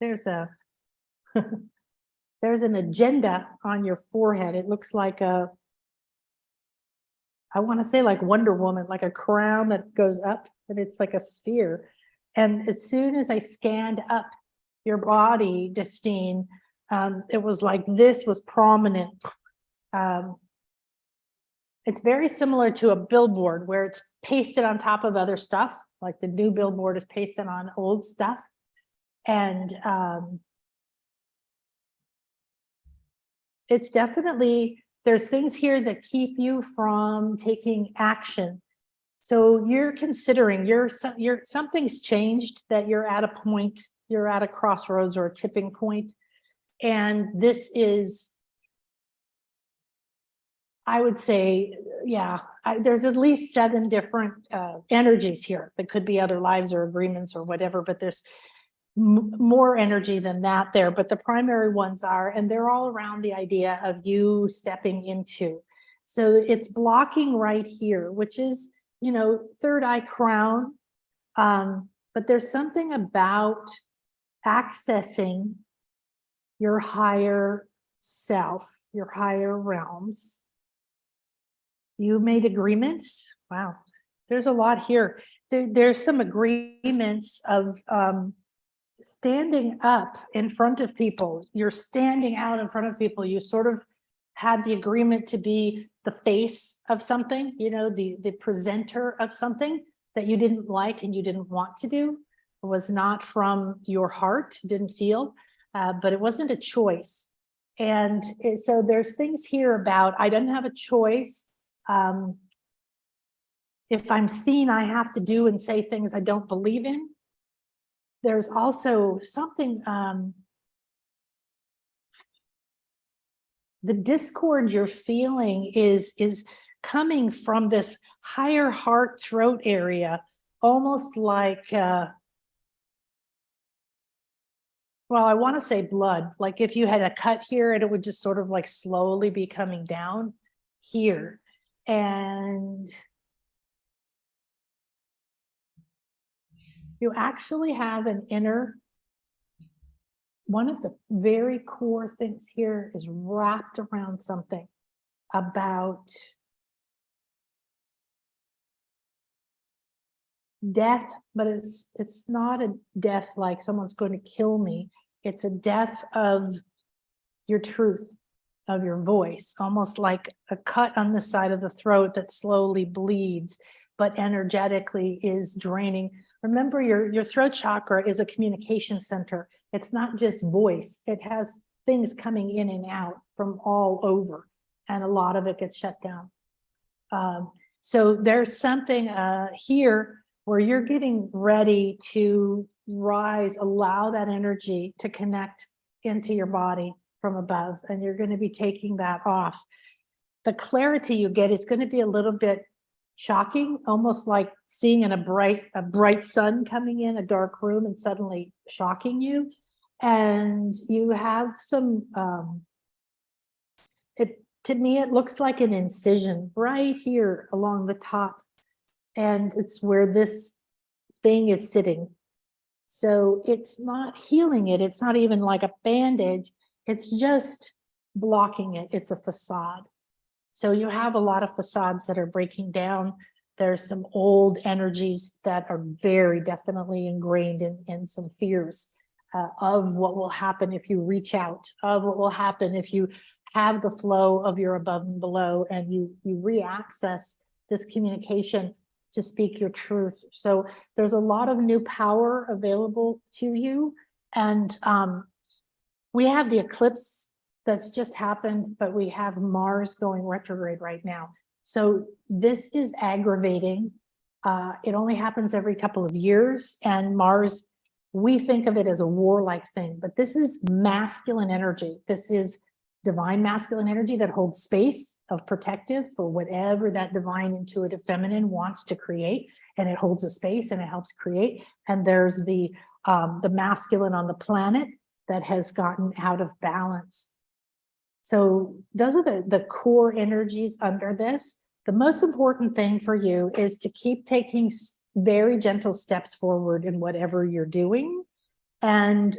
S1: There's there's an agenda on your forehead. It looks like I want to say like Wonder Woman, like a crown that goes up, and it's like a sphere. And as soon as I scanned up your body, Destine, it was like this was prominent. It's very similar to a billboard where it's pasted on top of other stuff, like the new billboard is pasted on old stuff. And it's definitely, there's things here that keep you from taking action. So you're considering, something's changed, that you're at a point, you're at a crossroads or a tipping point. And this is, I would say, yeah, there's at least 7 different energies here. That could be other lives or agreements or whatever, but there's more energy than that there. But the primary ones are, and they're all around the idea of you stepping into. So it's blocking right here, which is, you know, third eye crown. But there's something about accessing your higher self, your higher realms. You made agreements. Wow, there's a lot here. There's some agreements of standing up in front of people. You're standing out in front of people. You sort of had the agreement to be the face of something, you know, the presenter of something that you didn't like and you didn't want to do. It was not from your heart, didn't feel, but it wasn't a choice. And so there's things here about, I didn't have a choice. If I'm seen, I have to do and say things I don't believe in. There's also something, the discord you're feeling is coming from this higher heart throat area, almost like, well, I want to say blood, like if you had a cut here and it would just sort of like slowly be coming down here. And you actually have an inner, one of the very core things here is wrapped around something about death, but it's not a death like someone's going to kill me. It's a death of your truth, of your voice, almost like a cut on the side of the throat that slowly bleeds, but energetically is draining. Remember, your throat chakra is a communication center. It's not just voice. It has things coming in and out from all over, and a lot of it gets shut down. So there's something here where you're getting ready to rise, allow that energy to connect into your body from above, and you're going to be taking that off. The clarity you get is going to be a little bit shocking, almost like seeing in a bright sun coming in a dark room and suddenly shocking you. And you have some, to me, it looks like an incision right here along the top. And it's where this thing is sitting. So it's not healing it. It's not even like a bandage. It's just blocking it. It's a facade. So you have a lot of facades that are breaking down. There's some old energies that are very definitely ingrained in some fears of what will happen if you reach out, of what will happen if you have the flow of your above and below, and you re-access this communication to speak your truth. So there's a lot of new power available to you. And we have the eclipse that's just happened, but we have Mars going retrograde right now. So this is aggravating. It only happens every couple of years, and Mars, we think of it as a warlike thing, but this is masculine energy. This is divine masculine energy that holds space of protective for whatever that divine intuitive feminine wants to create, and it holds a space and it helps create. And there's the masculine on the planet that has gotten out of balance. So those are the core energies under this. The most important thing for you is to keep taking very gentle steps forward in whatever you're doing. And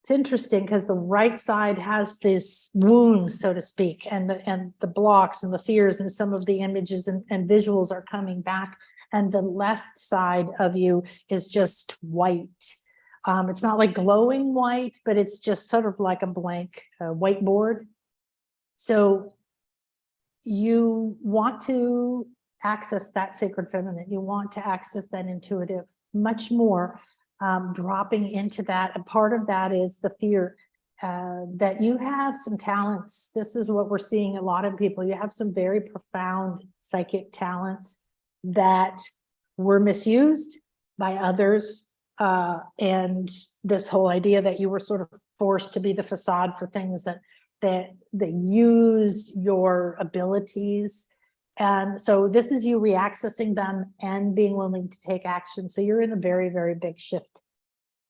S1: it's interesting because the right side has this wounds, so to speak, and the blocks and the fears, and some of the images and visuals are coming back. And the left side of you is just white. It's not like glowing white, but it's just sort of like a blank whiteboard. So you want to access that sacred feminine. You want to access that intuitive much more, dropping into that. And part of that is the fear that you have some talents. This is what we're seeing a lot of people. You have some very profound psychic talents that were misused by others. And this whole idea that you were sort of forced to be the facade for things that used your abilities. And so this is you reaccessing them and being willing to take action. So you're in a very, very big shift.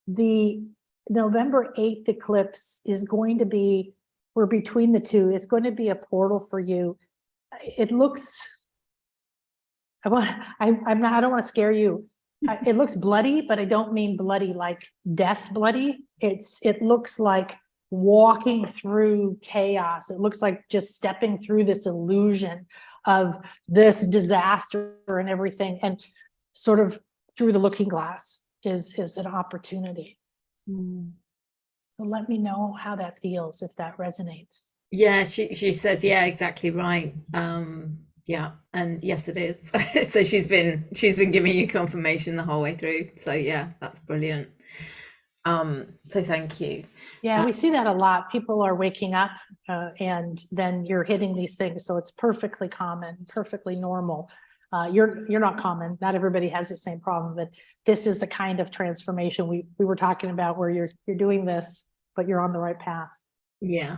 S1: The November 8th eclipse is going to be, we're between the two, it's going to be a portal for you. It looks, I don't want to scare you. It looks bloody, but I don't mean bloody like death bloody. It looks like walking through chaos. It looks like just stepping through this illusion of this disaster and everything, and sort of through the looking glass is an opportunity. So let me know how that feels, if that resonates.
S2: Yeah, she says, yeah, exactly right. Yeah, and yes, it is. So she's been giving you confirmation the whole way through. So yeah, that's brilliant. So thank you.
S1: Yeah, we see that a lot. People are waking up and then you're hitting these things. So it's perfectly common, perfectly normal. You're not common. Not everybody has the same problem, but this is the kind of transformation we were talking about, where you're doing this, but you're on the right path.
S2: Yeah.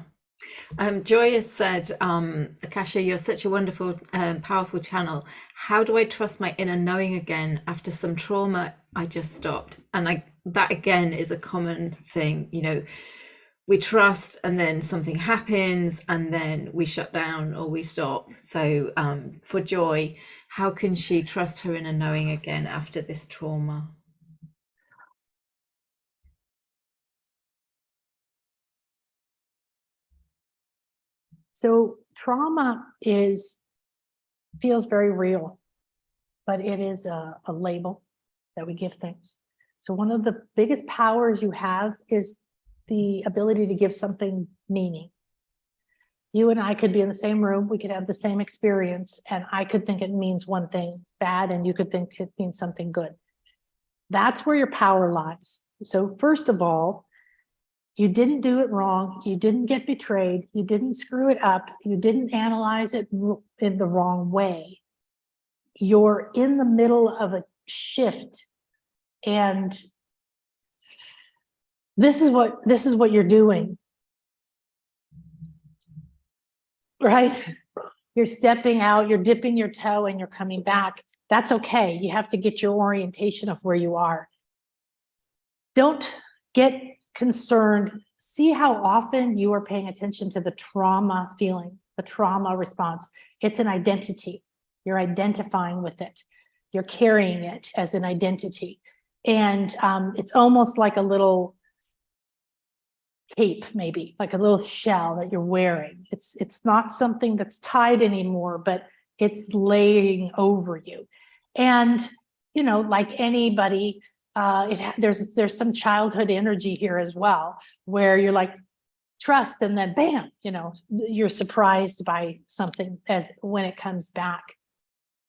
S2: Joy has said, Akasha, you're such a wonderful, powerful channel. How do I trust my inner knowing again after some trauma I just stopped? And that again is a common thing. You know, we trust and then something happens and then we shut down or we stop. So for Joy, how can she trust her inner knowing again after this trauma?
S1: So trauma feels very real. but it is a label that we give things. So one of the biggest powers you have is the ability to give something meaning. You and I could be in the same room, we could have the same experience, and I could think it means one thing bad, and you could think it means something good. That's where your power lies. So first of all, you didn't do it wrong, you didn't get betrayed, you didn't screw it up, you didn't analyze it in the wrong way. You're in the middle of a shift, and this is what you're doing. Right? You're stepping out, you're dipping your toe, and you're coming back. That's okay. You have to get your orientation of where you are. Don't get concerned. See how often you are paying attention to the trauma feeling, the trauma response. It's an identity. You're identifying with it. You're carrying it as an identity. And it's almost like a little cape, maybe like a little shell that you're wearing. It's not something that's tied anymore, but it's laying over you. And you know, like anybody, there's some childhood energy here as well, where you're like trust, and then bam, you know, you're surprised by something as when it comes back.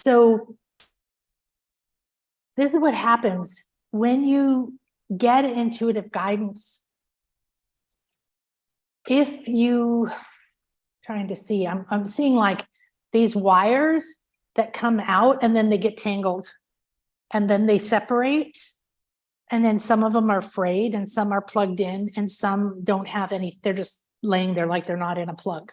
S1: So this is what happens when you get intuitive guidance. If you trying to see, I'm seeing like these wires that come out and then they get tangled and then they separate. And then some of them are frayed and some are plugged in and some don't have any, they're just laying there like they're not in a plug.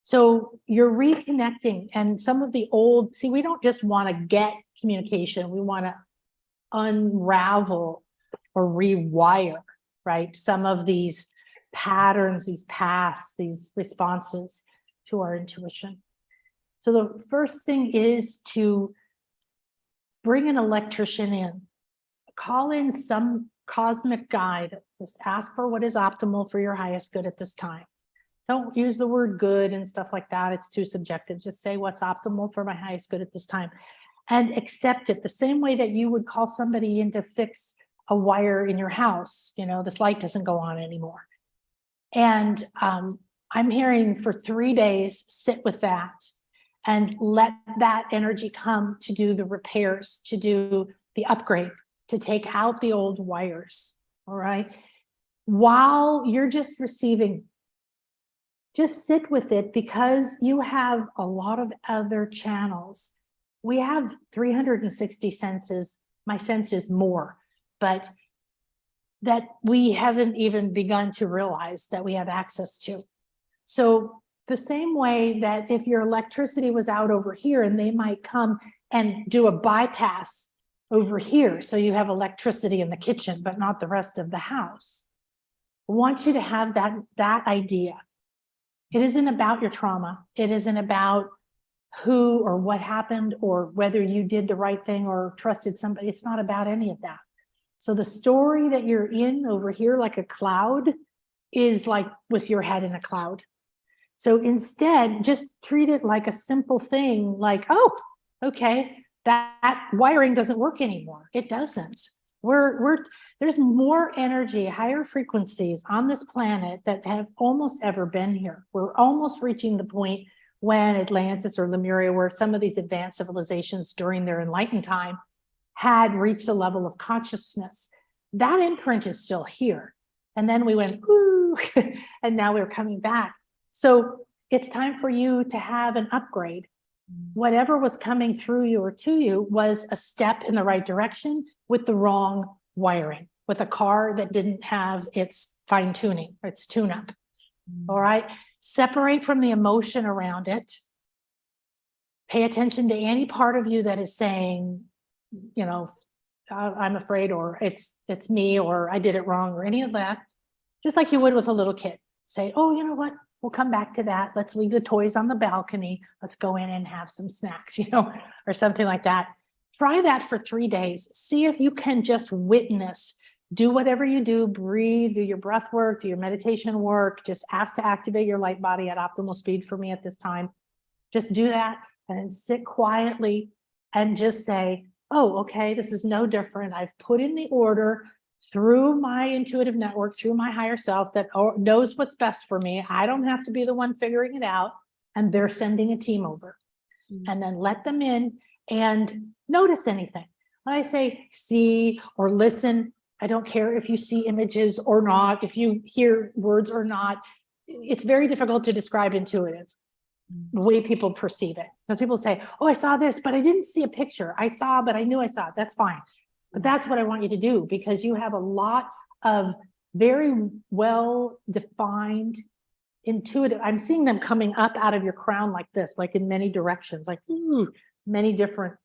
S1: So you're reconnecting, and some of the old, see, we don't just want to get communication, we want to unravel or rewire, right? Some of these patterns, these paths, these responses to our intuition. So the first thing is to bring an electrician in, call in some cosmic guide, just ask for what is optimal for your highest good at this time. Don't use the word good and stuff like that. It's too subjective. Just say what's optimal for my highest good at this time and accept it the same way that you would call somebody in to fix a wire in your house. You know, this light doesn't go on anymore. And I'm hearing for 3 days, sit with that and let that energy come to do the repairs, to do the upgrade, to take out the old wires. All right. While you're just receiving, just sit with it, because you have a lot of other channels. We have 360 senses. My sense is more, but that we haven't even begun to realize that we have access to. So the same way that if your electricity was out over here and they might come and do a bypass over here, so you have electricity in the kitchen, but not the rest of the house. I want you to have that idea. It isn't about your trauma. It isn't about who or what happened or whether you did the right thing or trusted somebody. It's not about any of that. So the story that you're in over here, like a cloud, is like with your head in a cloud. So instead, just treat it like a simple thing, like, oh, okay, that wiring doesn't work anymore. It doesn't. There's more energy, higher frequencies on this planet that have almost ever been here. We're almost reaching the point when Atlantis or Lemuria, where some of these advanced civilizations during their enlightened time had reached a level of consciousness. That imprint is still here. And then we went, ooh, and now we're coming back. So it's time for you to have an upgrade. Whatever was coming through you or to you was a step in the right direction with the wrong wiring, with a car that didn't have its fine tuning, or its tune up. All right. Separate from the emotion around it. Pay attention to any part of you that is saying, you know, I'm afraid, or it's me, or I did it wrong, or any of that. Just like you would with a little kid. Say, oh, you know what? We'll come back to that. Let's leave the toys on the balcony. Let's go in and have some snacks, you know, or something like that. Try that for 3 days. See if you can just witness. Do whatever you do, breathe, do your breath work, do your meditation work. Just ask to activate your light body at optimal speed for me at this time. Just do that and then sit quietly and just say, oh, okay, this is no different. I've put in the order through my intuitive network, through my higher self that knows what's best for me. I don't have to be the one figuring it out. And they're sending a team over. And then let them in and notice anything. When I say see or listen, I don't care if you see images or not, if you hear words or not. It's very difficult to describe intuitive, the way people perceive it. Because people say, oh, I saw this, but I didn't see a picture. I saw, but I knew I saw it. That's fine. But that's what I want you to do, because you have a lot of very well defined intuitive. I'm seeing them coming up out of your crown like this, like in many directions, like many different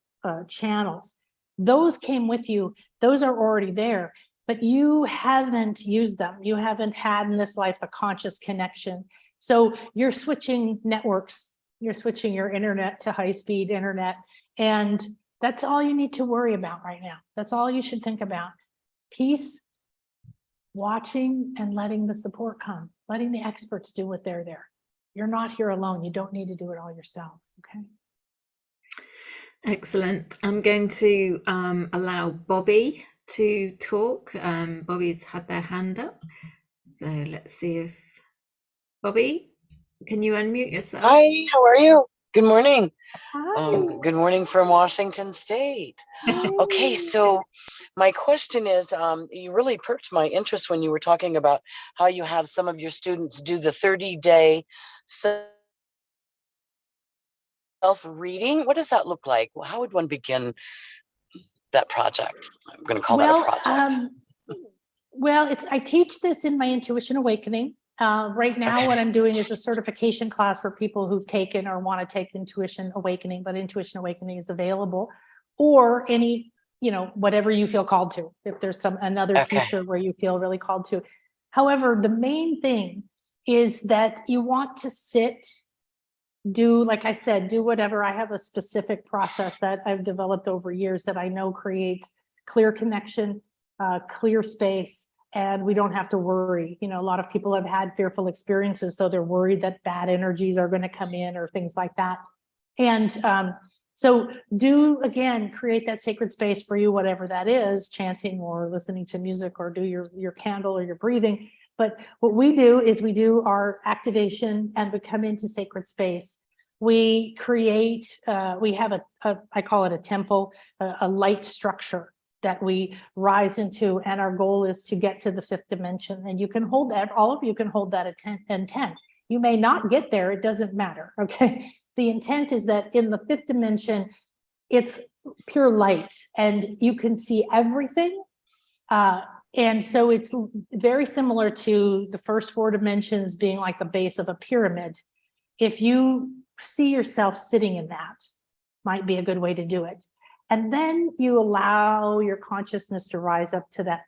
S1: channels. Those came with you. Those are already there, but you haven't used them. You haven't had in this life a conscious connection. So you're switching networks. You're switching your internet to high-speed internet. And that's all you need to worry about right now. That's all you should think about. Peace, watching, and letting the support come, letting the experts do what they're there. You're not here alone. You don't need to do it all yourself. Okay.
S2: Excellent. I'm going to allow Bobby to talk. Bobby's had their hand up. So let's see if Bobby, can you unmute yourself?
S3: Hi, how are you? Good morning.
S1: Hi.
S3: Good morning from Washington State. Okay, so my question is, you really perked my interest when you were talking about how you have some of your students do the 30-day self-reading. What does that look like? Well, how would one begin that project? I'm going to call that a project.
S1: I teach this in my Intuition Awakening. Right now, what I'm doing is a certification class for people who've taken or want to take Intuition Awakening, but Intuition Awakening is available, or any, whatever you feel called to, if there's another teacher where you feel really called to. However, the main thing is that you want to sit, do, like I said, do whatever. I have a specific process that I've developed over years that I know creates clear connection, clear space, and we don't have to worry. A lot of people have had fearful experiences, so they're worried that bad energies are going to come in or things like that. And so create that sacred space for you, whatever that is, chanting or listening to music, or do your candle or your breathing. But what we do is we do our activation and we come into sacred space. We create, we have I call it a temple, a light structure that we rise into, and our goal is to get to the 5th dimension. And you can hold that, all of you can hold that intent. You may not get there, it doesn't matter, okay? The intent is that in the 5th dimension, it's pure light and you can see everything. And so it's very similar to the first 4 dimensions being like the base of a pyramid. If you see yourself sitting in that, might be a good way to do it. And then you allow your consciousness to rise up to that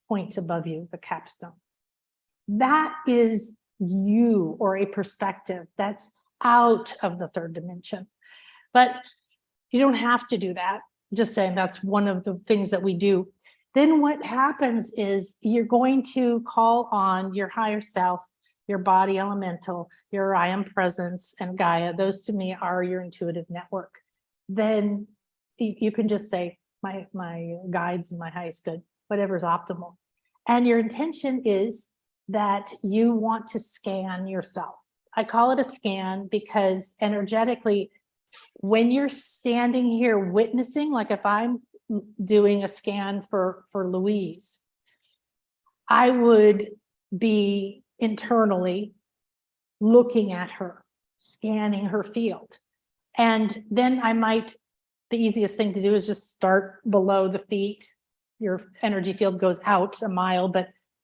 S1: point above you, the capstone. That is you, or a perspective that's out of the 3rd dimension. But you don't have to do that. Just saying, that's one of the things that we do. Then what happens is you're going to call on your higher self, your body elemental, your I am presence, and Gaia. Those to me are your intuitive network. Then you can just say, my guides and my highest good, whatever's optimal. And your intention is that you want to scan yourself. I call it a scan because energetically, when you're standing here witnessing, like if I'm doing a scan for Louise, I would be internally looking at her, scanning her field. And then the easiest thing to do is just start below the feet. Your energy field goes out a mile,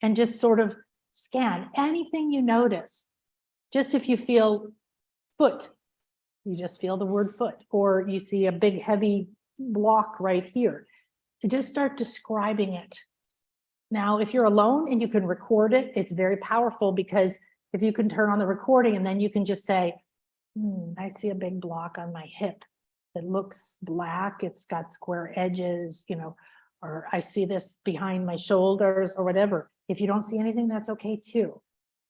S1: and just sort of scan anything you notice. Just if you feel foot, you just feel the word foot, or you see a big heavy block right here. Just start describing it. Now, if you're alone and you can record it, it's very powerful, because if you can turn on the recording and then you can just say, I see a big block on my hip. It looks black, it's got square edges, or I see this behind my shoulders or whatever. If you don't see anything, that's okay too.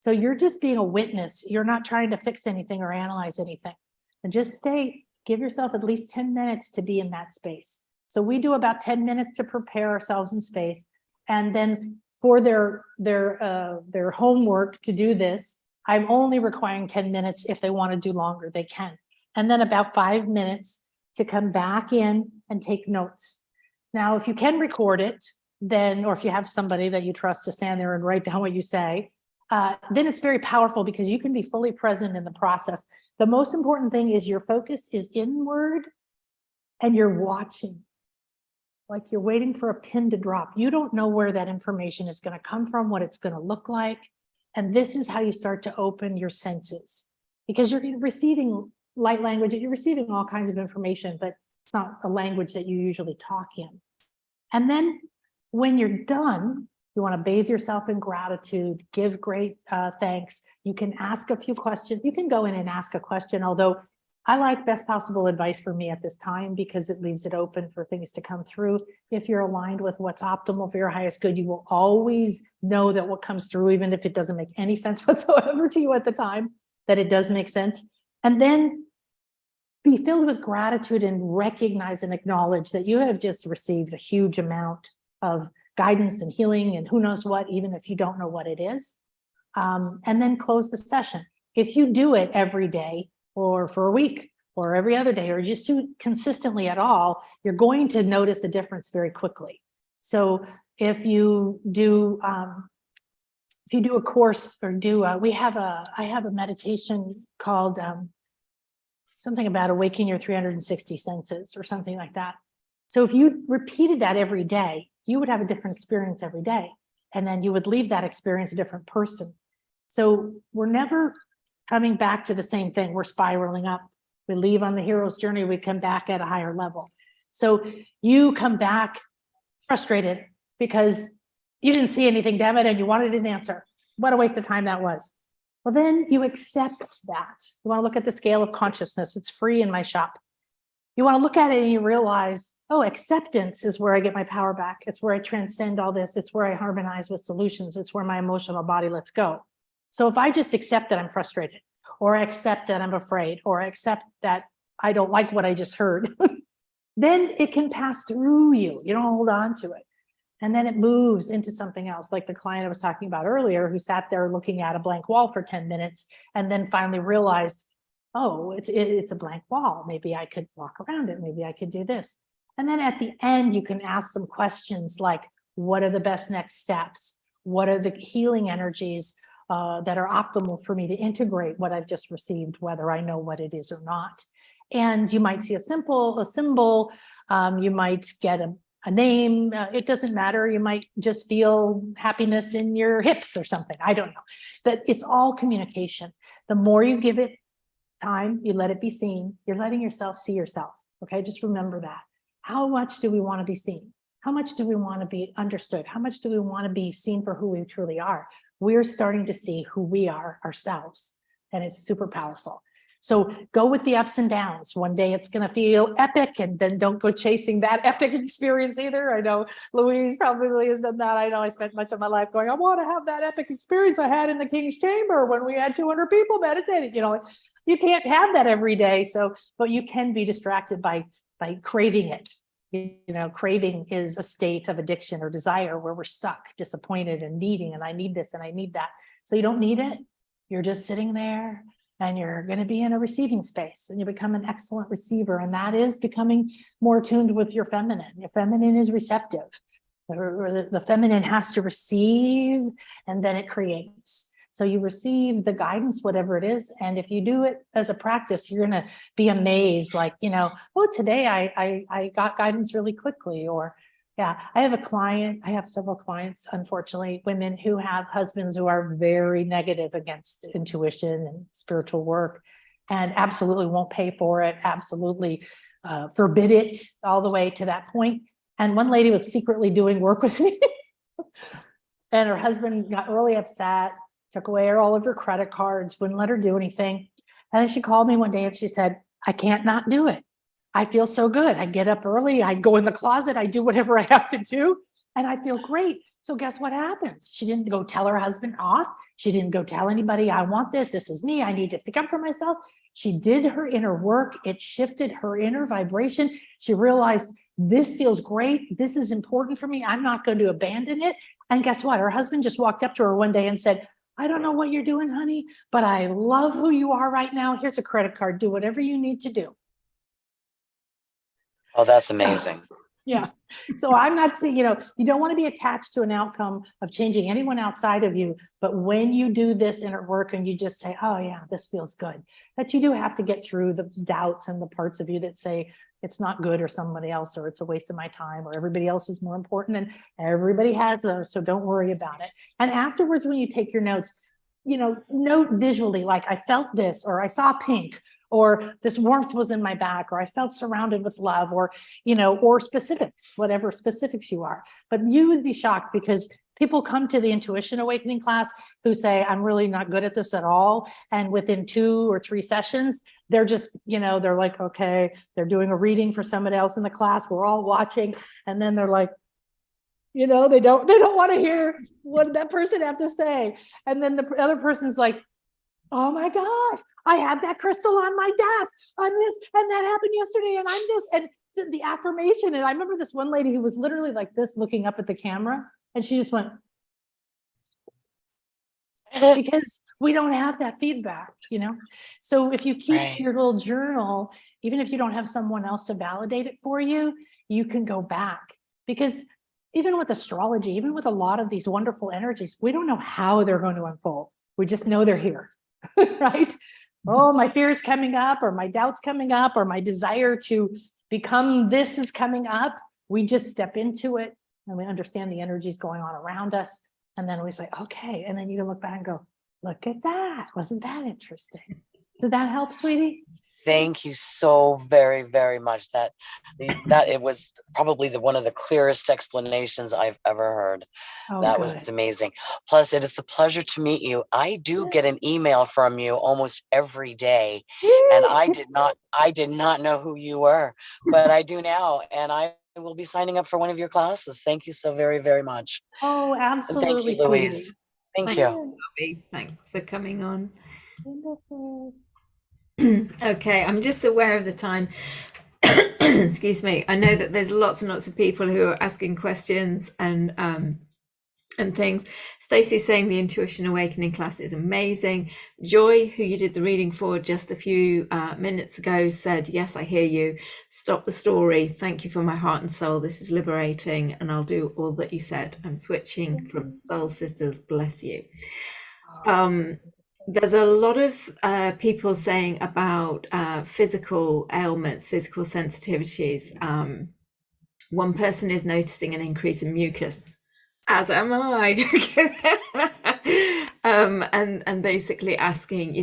S1: So you're just being a witness. You're not trying to fix anything or analyze anything. And just stay give yourself at least 10 minutes to be in that space. So we do about 10 minutes to prepare ourselves in space. And then for their homework to do this, I'm only requiring 10 minutes. If they want to do longer, they can. And then about 5 minutes to come back in and take notes. Now, if you can record it, then, or if you have somebody that you trust to stand there and write down what you say, then it's very powerful because you can be fully present in the process. The most important thing is your focus is inward and you're watching. Like you're waiting for a pin to drop. You don't know where that information is going to come from, what it's going to look like. And this is how you start to open your senses, because you're receiving light language, you're receiving all kinds of information, but it's not a language that you usually talk in. And then when you're done, you want to bathe yourself in gratitude, give great thanks. You can ask a few questions. You can go in and ask a question, although I like best possible advice for me at this time because it leaves it open for things to come through. If you're aligned with what's optimal for your highest good, you will always know that what comes through, even if it doesn't make any sense whatsoever to you at the time, that it does make sense. And then be filled with gratitude and recognize and acknowledge that you have just received a huge amount of guidance and healing and who knows what, even if you don't know what it is. And then close the session. If you do it every day or for a week or every other day, or just do consistently at all, you're going to notice a difference very quickly. So if you do a course or I have a meditation called something about awakening your 360 senses or something like that. So if you repeated that every day, you would have a different experience every day. And then you would leave that experience a different person. So we're never coming back to the same thing. We're spiraling up. We leave on the hero's journey. We come back at a higher level. So you come back frustrated because you didn't see anything, damn it, and you wanted an answer. What a waste of time that was. Well, then you accept that. You want to look at the scale of consciousness. It's free in my shop. You want to look at it and you realize, oh, acceptance is where I get my power back. It's where I transcend all this. It's where I harmonize with solutions. It's where my emotional body lets go. So if I just accept that I'm frustrated, or I accept that I'm afraid, or I accept that I don't like what I just heard, then it can pass through you. You don't hold on to it. And then it moves into something else, like the client I was talking about earlier, who sat there looking at a blank wall for 10 minutes and then finally realized, oh, it's a blank wall. Maybe I could walk around it. Maybe I could do this. And then at the end, you can ask some questions like, what are the best next steps? What are the healing energies that are optimal for me to integrate what I've just received, whether I know what it is or not? And you might see a symbol, you might get a name, it doesn't matter. You might just feel happiness in your hips or something. I don't know. But it's all communication. The more you give it time, you let it be seen, you're letting yourself see yourself. Okay, just remember that. How much do we want to be seen? How much do we want to be understood? How much do we want to be seen for who we truly are? We're starting to see who we are ourselves, and it's super powerful. So go with the ups and downs. One day it's going to feel epic, and then don't go chasing that epic experience either. I know Louise probably has done that. I know I spent much of my life going, I want to have that epic experience I had in the King's Chamber when we had 200 people meditating. You know, you can't have that every day. So, but you can be distracted by craving it. You know, craving is a state of addiction or desire where we're stuck, disappointed and needing, and I need this and I need that. So you don't need it. You're just sitting there and you're going to be in a receiving space and you become an excellent receiver. And that is becoming more attuned with your feminine. Your feminine is receptive. The feminine has to receive and then it creates. So you receive the guidance, whatever it is. And if you do it as a practice, you're going to be amazed. Like, you know, oh, today I got guidance really quickly. Or, yeah, I have several clients, unfortunately, women who have husbands who are very negative against intuition and spiritual work and absolutely won't pay for it, absolutely forbid it all the way to that point. And one lady was secretly doing work with me and her husband got really upset, took away all of her credit cards, wouldn't let her do anything. And then she called me one day and she said, I can't not do it. I feel so good. I get up early, I go in the closet, I do whatever I have to do, and I feel great. So guess what happens? She didn't go tell her husband off. She didn't go tell anybody, I want this is me, I need to stick up for myself. She did her inner work. It shifted her inner vibration. She realized, this feels great. This is important for me. I'm not going to abandon it. And guess what? Her husband just walked up to her one day and said, I don't know what you're doing, honey, but I love who you are right now. Here's a credit card. Do whatever you need to do.
S3: Oh, that's amazing.
S1: Yeah. So I'm not saying, you don't want to be attached to an outcome of changing anyone outside of you. But when you do this inner work and you just say, oh yeah, this feels good, that you do have to get through the doubts and the parts of you that say it's not good, or somebody else, or it's a waste of my time, or everybody else is more important, and everybody has those. So don't worry about it. And afterwards, when you take your notes, note visually, like I felt this, or I saw pink, or this warmth was in my back, or I felt surrounded with love, or, or specifics, whatever specifics you are. But you would be shocked, because people come to the Intuition Awakening class who say, I'm really not good at this at all. And within 2 or 3 sessions, they're just, they're like, okay, they're doing a reading for somebody else in the class. We're all watching. And then they're like, they don't want to hear what that person have to say. And then the other person's like, oh my gosh, I have that crystal on my desk. I'm this, and that happened yesterday, and I'm this, and the affirmation. And I remember this one lady who was literally like this, looking up at the camera, and she just went, because we don't have that feedback, So if you keep your little journal, even if you don't have someone else to validate it for you, you can go back. Because even with astrology, even with a lot of these wonderful energies, we don't know how they're going to unfold. We just know they're here. Right? Oh, my fear is coming up, or my doubt's coming up, or my desire to become this is coming up. We just step into it, and we understand the energies going on around us. And then we say, okay. And then you can look back and go, look at that. Wasn't that interesting? Did that help, sweetie?
S3: Thank you so very, very much. That it was probably one of the clearest explanations I've ever heard.
S1: Oh,
S3: that
S1: good.
S3: was amazing. Plus, it is a pleasure to meet you. I do get an email from you almost every day, and I did not know who you were, but I do now, and I will be signing up for one of your classes. Thank you so very, very much.
S1: Oh, absolutely.
S3: And thank you, Louise.
S2: Thank
S3: you.
S2: Thanks for coming on.
S1: Wonderful.
S2: Okay, I'm just aware of the time. Excuse me. I know that there's lots and lots of people who are asking questions and things. Stacey's saying the Intuition Awakening class is amazing. Joy, who you did the reading for just a few minutes ago, said, yes, I hear you. Stop the story. Thank you for my heart and soul. This is liberating, and I'll do all that you said. I'm switching from Soul Sisters. Bless you. There's a lot of people saying about physical ailments, physical sensitivities. One person is noticing an increase in mucus, as am I. And basically asking,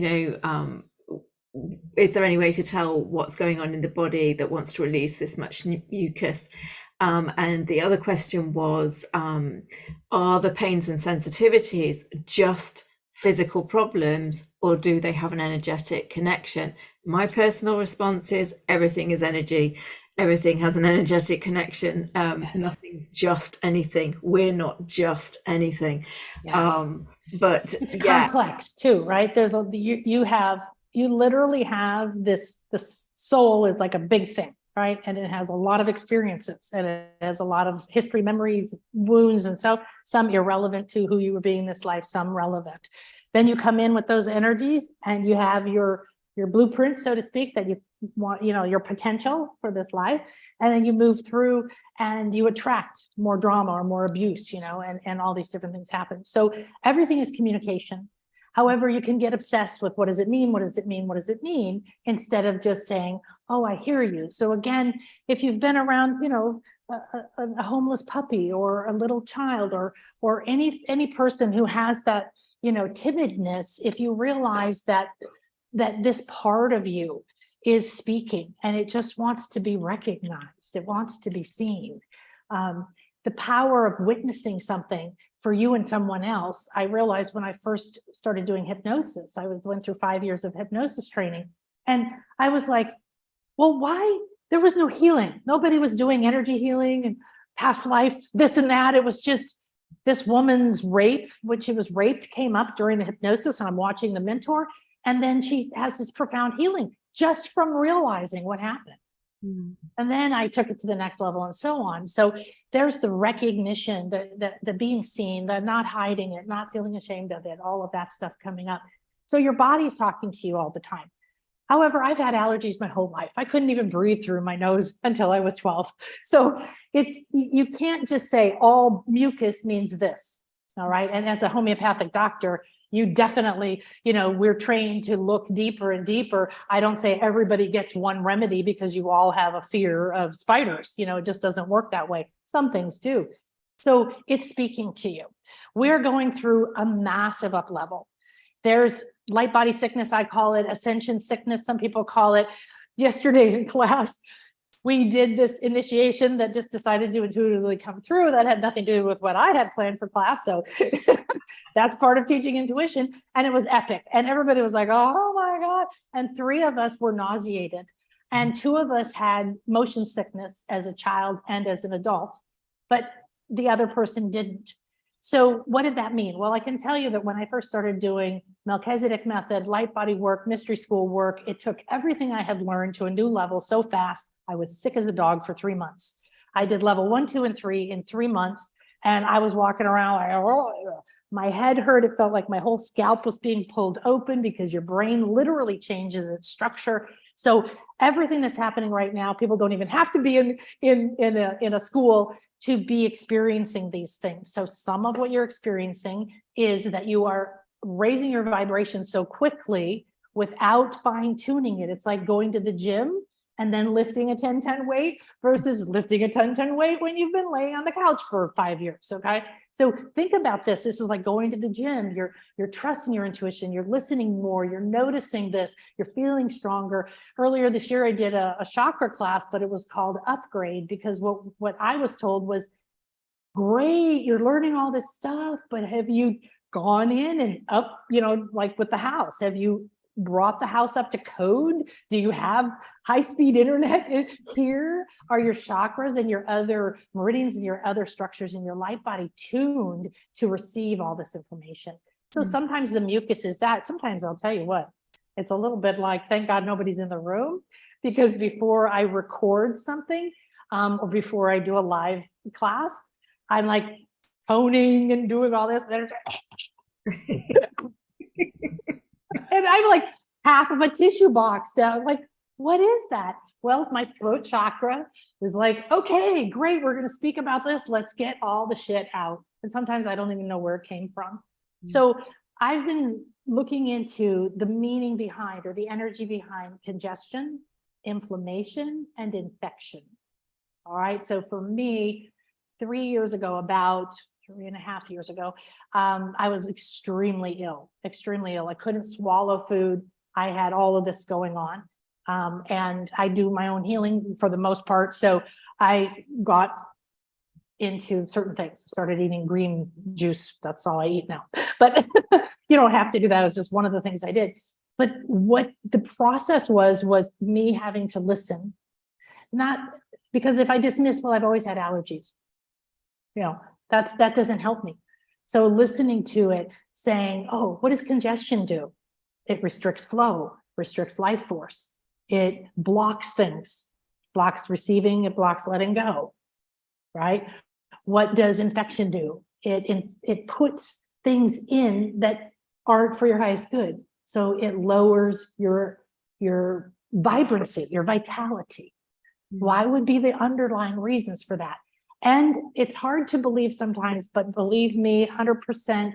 S2: is there any way to tell what's going on in the body that wants to release this much mucus? And the other question was, are the pains and sensitivities just physical problems, or do they have an energetic connection? My personal response is everything is energy. Everything has an energetic connection. Nothing's just anything. We're not just anything.
S1: Yeah.
S2: But
S1: it's complex too, right? There's you literally have this soul is like a big thing, right? And it has a lot of experiences, and it has a lot of history, memories, wounds, and so some irrelevant to who you were being this life, some relevant. Then you come in with those energies, and you have your blueprint, so to speak, that you want, your potential for this life. And then you move through and you attract more drama or more abuse, and all these different things happen. So everything is communication. However, you can get obsessed with what does it mean? What does it mean? What does it mean? Instead of just saying, oh, I hear you. So again, if you've been around, a homeless puppy or a little child or any person who has that, timidness, if you realize that this part of you is speaking and it just wants to be recognized, it wants to be seen. The power of witnessing something for you and someone else. I realized when I first started doing hypnosis, I went through 5 years of hypnosis training, and I was like, well, why? There was no healing. Nobody was doing energy healing and past life, this and that. It was just this woman's rape, when she was raped, came up during the hypnosis, and I'm watching the mentor. And then she has this profound healing just from realizing what happened. And then I took it to the next level and so on. So there's the recognition, the being seen, the not hiding it, not feeling ashamed of it, all of that stuff coming up. So your body's talking to you all the time. However, I've had allergies my whole life. I couldn't even breathe through my nose until I was 12. So you can't just say all mucus means this. All right. And as a homeopathic doctor, you definitely, we're trained to look deeper and deeper. I don't say everybody gets one remedy because you all have a fear of spiders. It just doesn't work that way. Some things do. So it's speaking to you. We're going through a massive up level. There's light body sickness, I call it ascension sickness. Some people call it. Yesterday in class, we did this initiation that just decided to intuitively come through. That had nothing to do with what I had planned for class. So that's part of teaching intuition. And it was epic. And everybody was like, oh my God. And 3 of us were nauseated. And 2 of us had motion sickness as a child and as an adult, but the other person didn't. So what did that mean? Well, I can tell you that when I first started doing Melchizedek method, light body work, mystery school work, it took everything I had learned to a new level so fast. I was sick as a dog for 3 months. I did level 1, 2, and 3 in 3 months. And I was walking around like, oh, my head hurt. It felt like my whole scalp was being pulled open because your brain literally changes its structure. So everything that's happening right now, people don't even have to be in a school to be experiencing these things. So some of what you're experiencing is that you are raising your vibration so quickly without fine tuning it. It's like going to the gym and then lifting a 10-10 weight versus lifting a 10-10 weight when you've been laying on the couch for 5 years. Okay. So think about this. This is like going to the gym. You're trusting your intuition. You're listening more. You're noticing this. You're feeling stronger. Earlier this year, I did a chakra class, but it was called Upgrade because what I was told was, great, you're learning all this stuff, but have you gone in and up, like with the house? Have you brought the house up to code? Do you have high-speed internet here? Are your chakras and your other meridians and your other structures in your light body tuned to receive all this information? So sometimes the mucus is that. Sometimes I'll tell you what, it's a little bit like, thank God nobody's in the room, because before I record something or before I do a live class, I'm like toning and doing all this. And I'm like half of a tissue box down. Like, what is that? Well, my throat chakra is like, okay, great. We're going to speak about this. Let's get all the shit out. And sometimes I don't even know where it came from. So I've been looking into the meaning behind or the energy behind congestion, inflammation, and infection. All right. So for me, 3 years ago, about 3.5 years ago, I was extremely ill. I couldn't swallow food. I had all of this going on. And I do my own healing for the most part. So I got into certain things, started eating green juice. That's all I eat now. But you don't have to do that. It was just one of the things I did. But what the process was me having to listen. Not because if I dismiss, well, I've always had allergies. That doesn't help me. So listening to it, saying, oh, what does congestion do? It restricts flow, restricts life force. It blocks things, blocks receiving, it blocks letting go, right? What does infection do? It puts things in that aren't for your highest good. So it lowers your vibrancy, your vitality. Why would be the underlying reasons for that? And it's hard to believe sometimes, but believe me, 100%,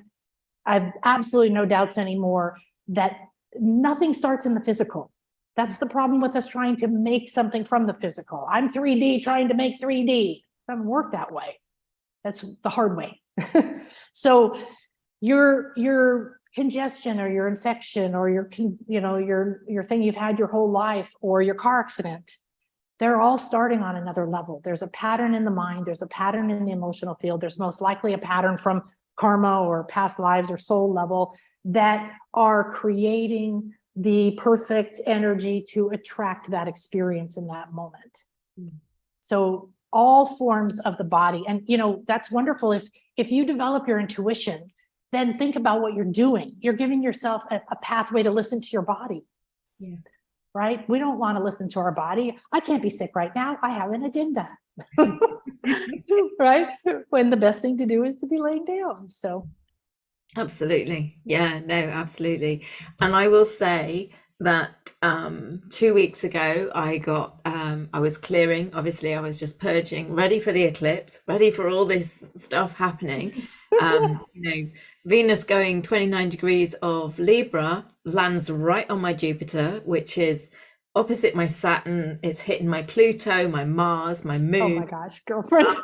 S1: I've absolutely no doubts anymore that nothing starts in the physical. That's the problem with us trying to make something from the physical. I'm 3D trying to make 3D. It doesn't work that way. That's the hard way. So your congestion or your infection or your thing you've had your whole life or your car accident, they're all starting on another level. There's a pattern in the mind. There's a pattern in the emotional field. There's most likely a pattern from karma or past lives or soul level that are creating the perfect energy to attract that experience in that moment. So all forms of the body, and that's wonderful if you develop your intuition then think about what you're doing. You're giving yourself a pathway to listen to your body.
S2: Yeah.
S1: Right? We don't want to listen to our body. I can't be sick right now. I have an agenda. Right? When the best thing to do is to be laying down. So
S2: Absolutely. Yeah, no, absolutely. And I will say that 2 weeks ago I was clearing, obviously I was just purging, ready for the eclipse, ready for all this stuff happening. Venus going 29 degrees of Libra lands right on my Jupiter, which is opposite my Saturn. It's hitting my Pluto, my Mars, my moon.
S1: oh my gosh, girlfriend.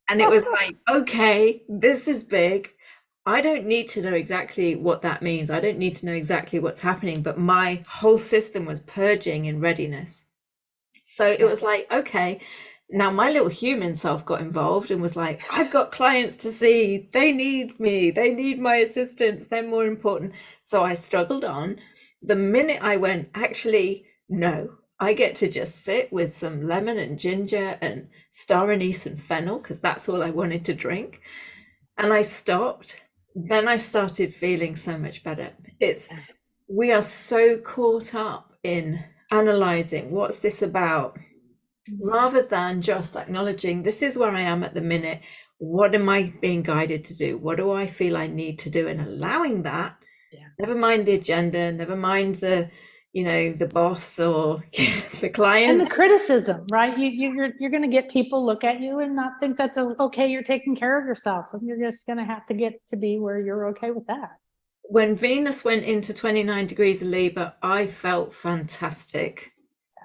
S2: And it was like, okay, this is big. I don't need to know exactly what that means. I don't need to know exactly what's happening, but my whole system was purging in readiness. So it was like, okay, now my little human self got involved and was like, I've got clients to see. They need me. They need my assistance. They're more important. So I struggled on. The minute I went, actually, no, I get to just sit with some lemon and ginger and star anise and fennel, because that's all I wanted to drink. And I stopped. Then I started feeling so much better. We are so caught up in analyzing what's this about, rather than just acknowledging this is where I am at the minute. What am I being guided to do? What do I feel I need to do? And allowing that, never mind the agenda, never mind the boss or the client.
S1: And the criticism, right? You're going to get people look at you and not think that's okay. You're taking care of yourself, and you're just going to have to get to be where you're okay with that.
S2: When Venus went into 29 degrees of Libra, I felt fantastic.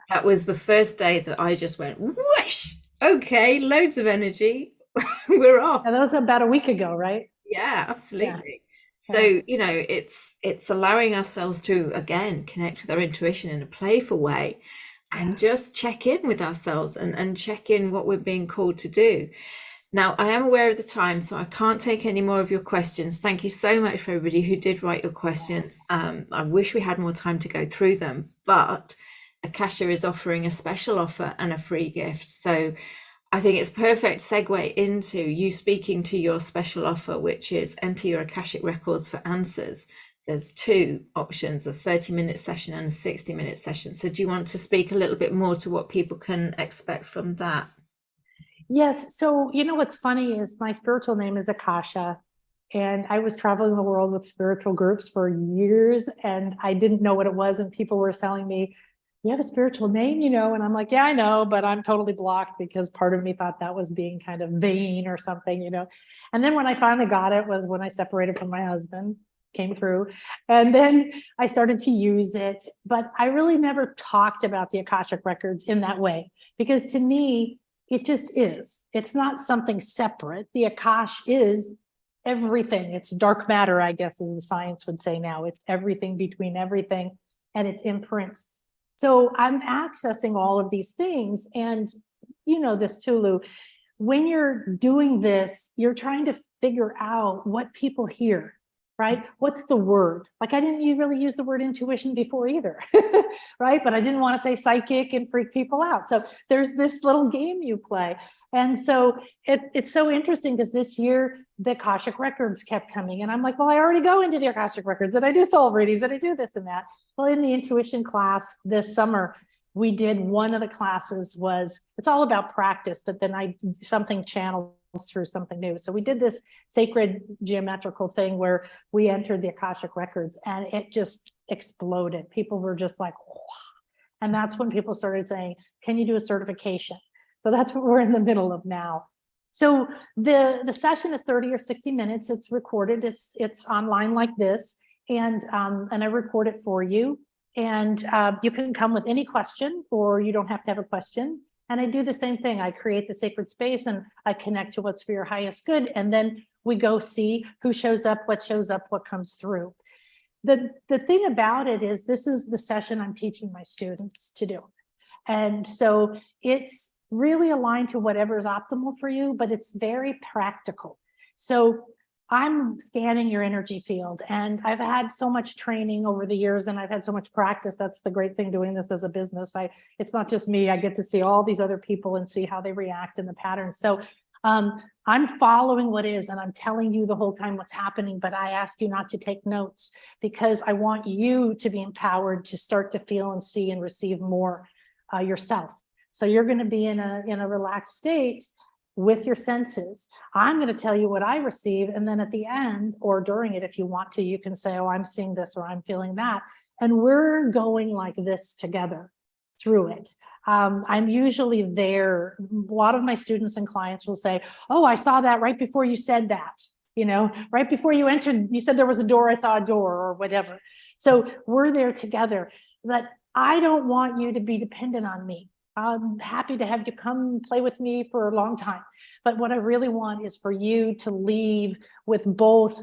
S2: That was the first day that I just went, whoosh, okay, loads of energy. We're off.
S1: And that was about a week ago, right?
S2: Yeah, absolutely. So, it's allowing ourselves to, again, connect with our intuition in a playful way and just check in with ourselves and check in what we're being called to do. Now, I am aware of the time, so I can't take any more of your questions. Thank you so much for everybody who did write your questions. I wish we had more time to go through them, but Akasha is offering a special offer and a free gift. So I think it's perfect segue into you speaking to your special offer, which is enter your Akashic records for answers. There's two options, a 30-minute session and a 60-minute session. So do you want to speak a little bit more to what people can expect from that?
S1: Yes. So, what's funny is my spiritual name is Akasha, and I was traveling the world with spiritual groups for years, and I didn't know what it was. And people were telling me, you have a spiritual name, and I'm like, yeah, I know, but I'm totally blocked because part of me thought that was being kind of vain or something, And then when I finally got it was when I separated from my husband, came through, and then I started to use it, but I really never talked about the Akashic records in that way, because to me, it just is. It's not something separate. The Akash is everything. It's dark matter, I guess, as the science would say now. It's everything between everything, and it's imprints. So I'm accessing all of these things. And this too, Lou, when you're doing this, you're trying to figure out what people hear, right? What's the word? Like, I didn't really use the word intuition before either, right? But I didn't want to say psychic and freak people out. So there's this little game you play. And so it's so interesting because this year the Akashic records kept coming. And I'm like, well, I already go into the Akashic records and I do soul readings and I do this and that. Well, in the intuition class this summer, we did one of the classes it's all about practice, but then something channels through something new. So we did this sacred geometrical thing where we entered the Akashic records and it just exploded. People were just like, wow. And that's when people started saying, can you do a certification? So that's what we're in the middle of now. So the session is 30 or 60 minutes. It's recorded. It's online like this. And I record it for you. And you can come with any question, or you don't have to have a question. And I do the same thing. I create the sacred space and I connect to what's for your highest good. And then we go see who shows up, what comes through. The thing about it is this is the session I'm teaching my students to do. And so it's really aligned to whatever is optimal for you, but it's very practical. So I'm scanning your energy field, and I've had so much training over the years and I've had so much practice. That's the great thing doing this as a business. It's not just me. I get to see all these other people and see how they react in the patterns. So I'm following what is, and I'm telling you the whole time what's happening, but I ask you not to take notes because I want you to be empowered to start to feel and see and receive more yourself. So you're going to be in a relaxed state with your senses. I'm going to tell you what I receive, and then at the end or during it, if you want to, you can say, oh, I'm seeing this or I'm feeling that. And we're going like this together through it. I'm usually there. A lot of my students and clients will say, oh, I saw that right before you said that. You know, right before you entered, you said there was a door, I saw a door or whatever. So we're there together. But I don't want you to be dependent on me. I'm happy to have you come play with me for a long time. But what I really want is for you to leave with both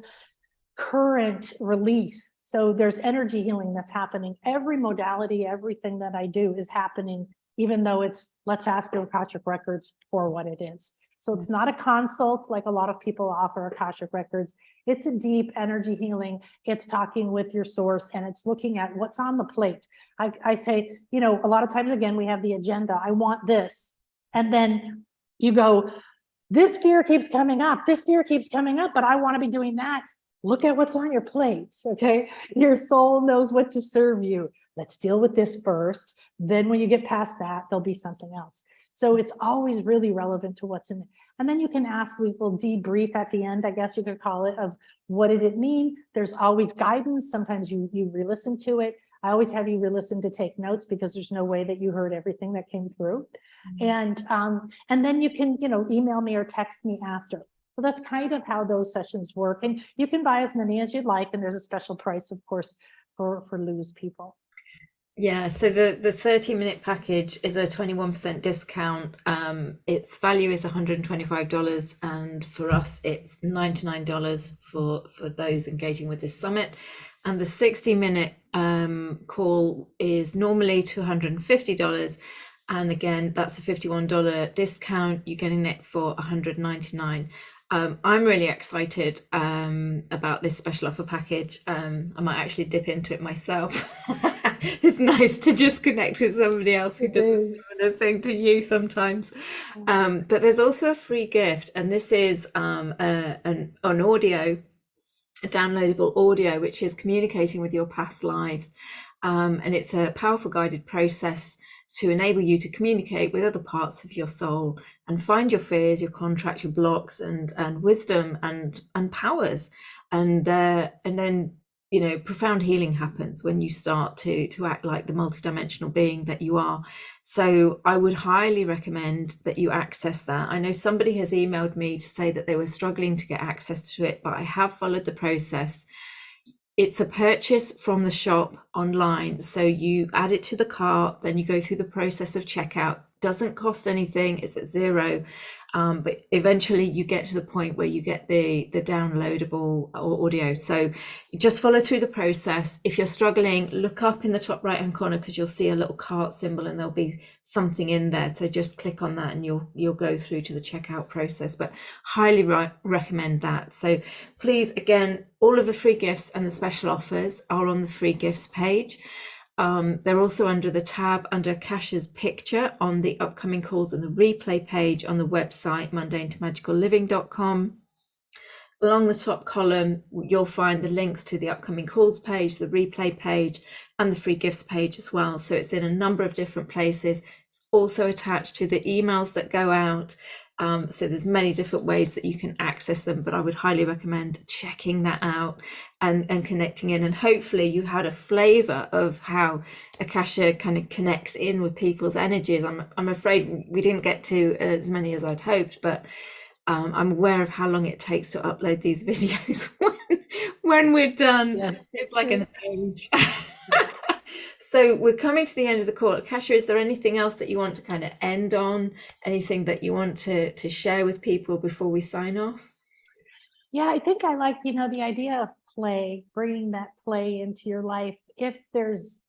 S1: current release. So there's energy healing that's happening. Every modality, everything that I do is happening, even though it's, let's ask your Akashic records for what it is. So it's not a consult like a lot of people offer Akashic records. It's a deep energy healing. It's talking with your source and it's looking at what's on the plate. I say, you know, a lot of times, again, we have the agenda. I want this. And then you go, this fear keeps coming up. This fear keeps coming up, but I want to be doing that. Look at what's on your plates, okay? Your soul knows what to serve you. Let's deal with this first. Then when you get past that, there'll be something else. So it's always really relevant to what's in it. And then you can ask, we will debrief at the end, I guess you could call it, of what did it mean? There's always guidance. Sometimes you re-listen to it. I always have you re-listen to take notes because there's no way that you heard everything that came through. Mm-hmm. And then you can, you know, email me or text me after. So that's kind of how those sessions work. And you can buy as many as you'd like. And there's a special price, of course, for lose people.
S2: Yeah, so the 30-minute package is a 21% discount. Its value is $125, and for us it's $99 for those engaging with this summit. And the 60-minute call is normally $250, and again that's a $51 discount. You're getting it for $199. I'm really excited about this special offer package. I might actually dip into it myself. It's nice to just connect with somebody else who does a similar thing to you sometimes. But there's also a free gift, and this is an audio, a downloadable audio, which is communicating with your past lives. And it's a powerful guided process to enable you to communicate with other parts of your soul and find your fears, your contracts, your blocks, and wisdom and powers. And then, you know, profound healing happens when you start to act like the multidimensional being that you are. So I would highly recommend that you access that. I know somebody has emailed me to say that they were struggling to get access to it, but I have followed the process. It's a purchase from the shop online. So you add it to the cart, then you go through the process of checkout. Doesn't cost anything, it's at zero. But eventually you get to the point where you get the downloadable audio. So just follow through the process. If you're struggling, look up in the top right hand corner because you'll see a little cart symbol and there'll be something in there. So just click on that and you'll go through to the checkout process. But highly recommend that. So please, again, all of the free gifts and the special offers are on the free gifts page. They're also under the tab under Akasha's picture on the upcoming calls and the replay page on the website mundanetomagicalliving.com. Along the top column, you'll find the links to the upcoming calls page, the replay page, and the free gifts page as well. So it's in a number of different places. It's also attached to the emails that go out. So there's many different ways that you can access them, but I would highly recommend checking that out and connecting in. And hopefully you had a flavor of how Akasha kind of connects in with people's energies. I'm afraid we didn't get to as many as I'd hoped, but I'm aware of how long it takes to upload these videos when we're done. Yeah. It's like an age. So we're coming to the end of the call. Akasha, is there anything else that you want to kind of end on? Anything that you want to share with people before we sign off?
S1: Yeah, I think I like, you know, the idea of play, bringing that play into your life. If there's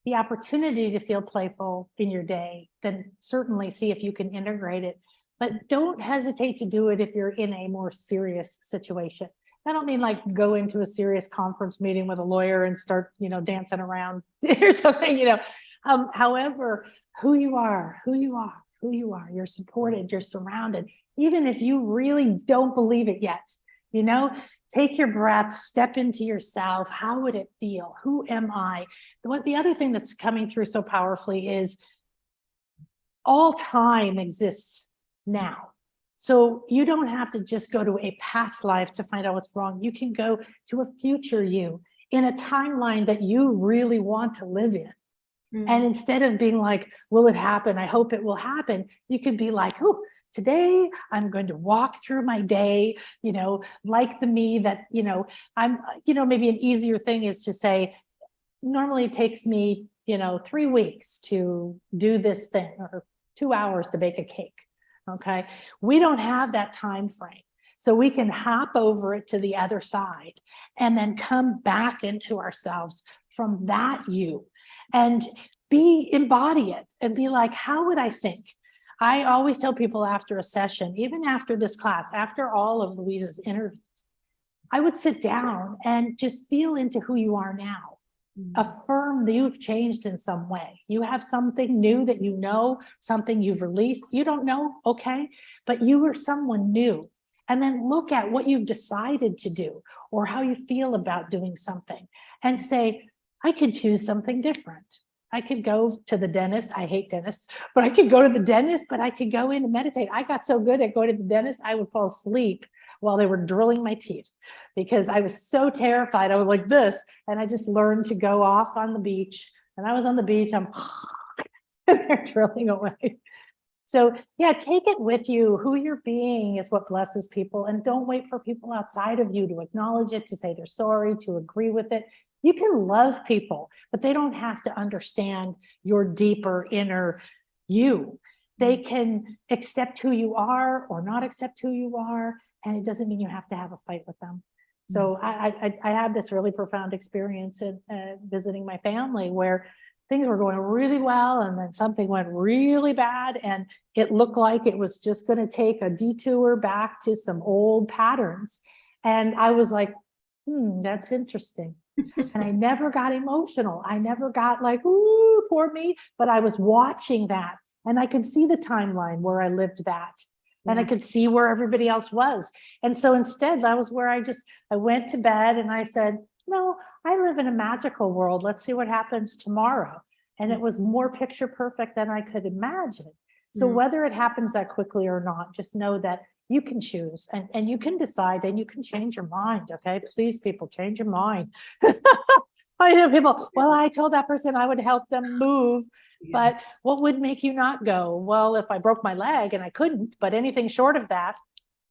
S1: the opportunity to feel playful in your day, then certainly see if you can integrate it. But don't hesitate to do it if you're in a more serious situation. I don't mean like go into a serious conference meeting with a lawyer and start, you know, dancing around or something, you know. However, who you are, you're supported, you're surrounded. even if you really don't believe it yet, you know, take your breath, step into yourself. How would it feel? Who am I? The other thing that's coming through so powerfully is all time exists now. So you don't have to just go to a past life to find out what's wrong. You can go to a future you in a timeline that you really want to live in. And instead of being like, will it happen? I hope it will happen. You could be like, oh, today I'm going to walk through my day, you know, like the me that, you know, I'm, you know, maybe an easier thing is to say, normally it takes me, you know, 3 weeks to do this thing or 2 hours to bake a cake. Okay. We don't have that time frame. So we can hop over it to the other side and then come back into ourselves from that you and embody it and be like, how would I think? I always tell people after a session, even after this class, after all of Louise's interviews, I would sit down and just feel into who you are now. Affirm that you've changed in some way. You have something new that you know, something you've released. You don't know, okay, but you are someone new. And then look at what you've decided to do or how you feel about doing something and say, I could choose something different. I could go to the dentist. I hate dentists, but I could go to the dentist, but I could go in and meditate. I got so good at going to the dentist, I would fall asleep while they were drilling my teeth because I was so terrified. I was like this, and I just learned to go off on the beach. And I was on the beach, and they're drilling away. So yeah, take it with you. Who you're being is what blesses people. And don't wait for people outside of you to acknowledge it, to say they're sorry, to agree with it. You can love people, but they don't have to understand your deeper inner you. They can accept who you are or not accept who you are. And it doesn't mean you have to have a fight with them. So I had this really profound experience in visiting my family where things were going really well, and then something went really bad, and it looked like it was just going to take a detour back to some old patterns. And I was like, that's interesting. And I never got emotional. I never got like, ooh, poor me, but I was watching that, and I could see the timeline where I lived that. And I could see where everybody else was. And so instead, that was where I went to bed and I said, no, I live in a magical world. Let's see what happens tomorrow. And it was more picture perfect than I could imagine. So whether it happens that quickly or not, just know that you can choose and you can decide and you can change your mind. Okay. Please, people, change your mind. I know people, well, I told that person I would help them move, but what would make you not go? Well, if I broke my leg and I couldn't, but anything short of that,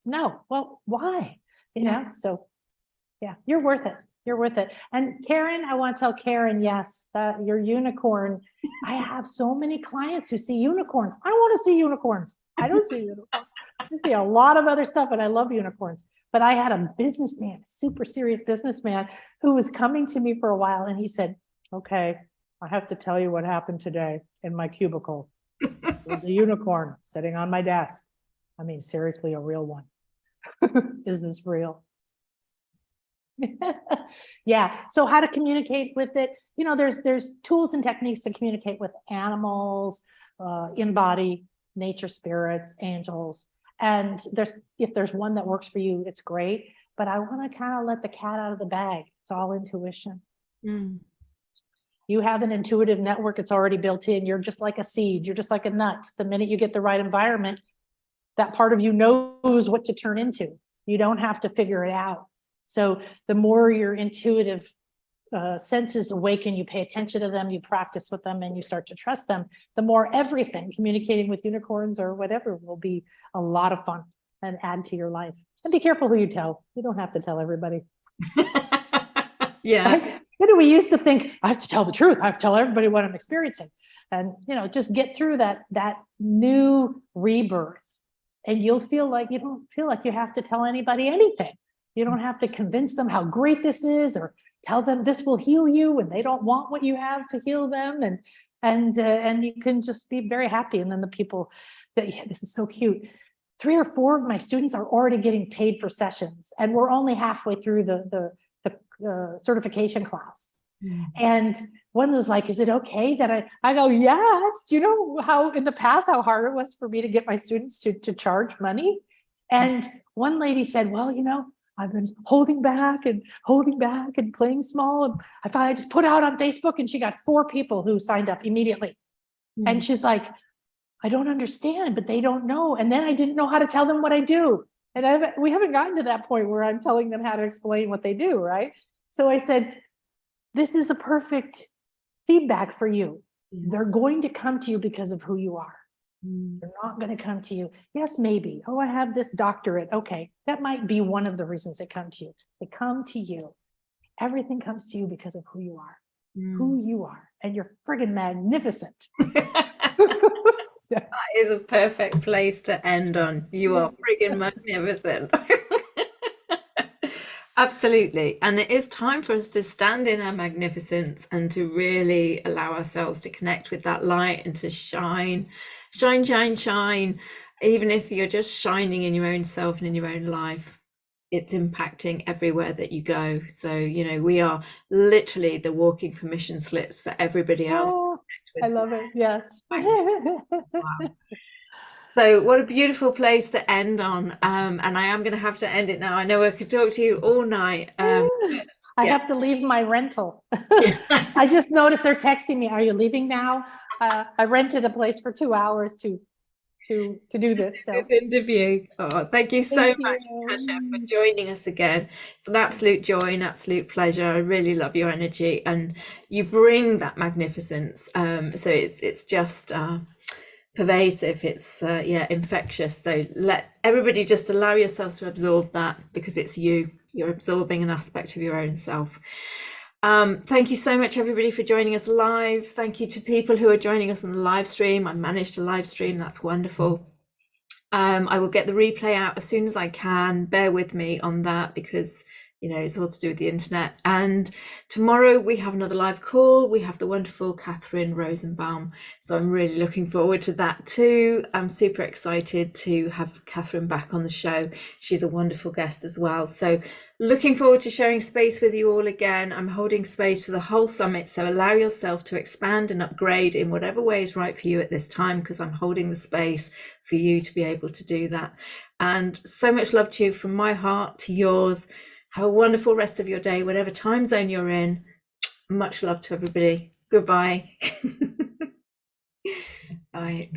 S1: no. Well, why? You know, so yeah, you're worth it. You're worth it. And Karen, I want to tell Karen, yes, your unicorn. I have so many clients who see unicorns. I want to see unicorns. I don't see unicorns. I see a lot of other stuff, and I love unicorns. But I had a businessman, super serious businessman, who was coming to me for a while, and he said, okay, I have to tell you what happened today in my cubicle. There's a unicorn sitting on my desk. I mean, seriously, a real one. Is this real? Yeah. So how to communicate with it? You know, there's tools and techniques to communicate with animals, in body, nature spirits, angels. And if there's one that works for you, it's great. But I want to kind of let the cat out of the bag. It's all intuition. You have an intuitive network. It's already built in. You're just like a seed. You're just like a nut. The minute you get the right environment, that part of you knows what to turn into. You don't have to figure it out. So the more your intuitive senses awaken, you pay attention to them, you practice with them, and you start to trust them, the more everything, communicating with unicorns or whatever, will be a lot of fun and add to your life. And be careful who you tell. You don't have to tell everybody.
S2: Yeah.
S1: Right? You know, we used to think, I have to tell the truth. I have to tell everybody what I'm experiencing. And, you know, just get through that new rebirth. And you'll feel like you don't feel like you have to tell anybody anything. You don't have to convince them how great this is or tell them this will heal you when they don't want what you have to heal them. And you can just be very happy. And then the people this is so cute. 3 or 4 of my students are already getting paid for sessions, and we're only halfway through the certification class. And one was like, is it okay that I go, yes. Do you know how in the past, how hard it was for me to get my students to charge money? And one lady said, well, you know, I've been holding back and playing small. And I thought I just put out on Facebook, and she got 4 people who signed up immediately. And she's like, I don't understand, but they don't know. And then I didn't know how to tell them what I do. And we haven't gotten to that point where I'm telling them how to explain what they do, right? So I said, this is the perfect feedback for you. They're going to come to you because of who you are. They're not going to come to you. Yes, maybe. Oh, I have this doctorate. Okay. That might be one of the reasons they come to you. They come to you. Everything comes to you because of who you are. Who you are. And you're friggin' magnificent.
S2: That is a perfect place to end on. You are friggin' magnificent. Absolutely. And it is time for us to stand in our magnificence and to really allow ourselves to connect with that light and to shine, shine, shine, shine. Even if you're just shining in your own self and in your own life, it's impacting everywhere that you go. So, you know, we are literally the walking permission slips for everybody else.
S1: Oh, I love it. Yes.
S2: Wow. So what a beautiful place to end on. And I am going to have to end it now. I know I could talk to you all night.
S1: I have to leave my rental. I just noticed they're texting me. Are you leaving now? I rented a place for 2 hours to do this. So
S2: This interview. Oh, thank you so much, Akasha, for joining us again. It's an absolute joy, an absolute pleasure. I really love your energy, and you bring that magnificence. So it's just pervasive. It's infectious. So let everybody just allow yourselves to absorb that, because it's you. You're absorbing an aspect of your own self. Thank you so much, everybody, for joining us live. Thank you to people who are joining us on the live stream. I managed to live stream. That's wonderful. I will get the replay out as soon as I can. Bear with me on that, because you know, it's all to do with the internet. And tomorrow we have another live call. We have the wonderful Catherine Rosenbaum. So I'm really looking forward to that too. I'm super excited to have Catherine back on the show. She's a wonderful guest as well. So looking forward to sharing space with you all again. I'm holding space for the whole summit. So allow yourself to expand and upgrade in whatever way is right for you at this time, because I'm holding the space for you to be able to do that. And so much love to you from my heart to yours. Have a wonderful rest of your day, whatever time zone you're in. Much love to everybody. Goodbye. All right.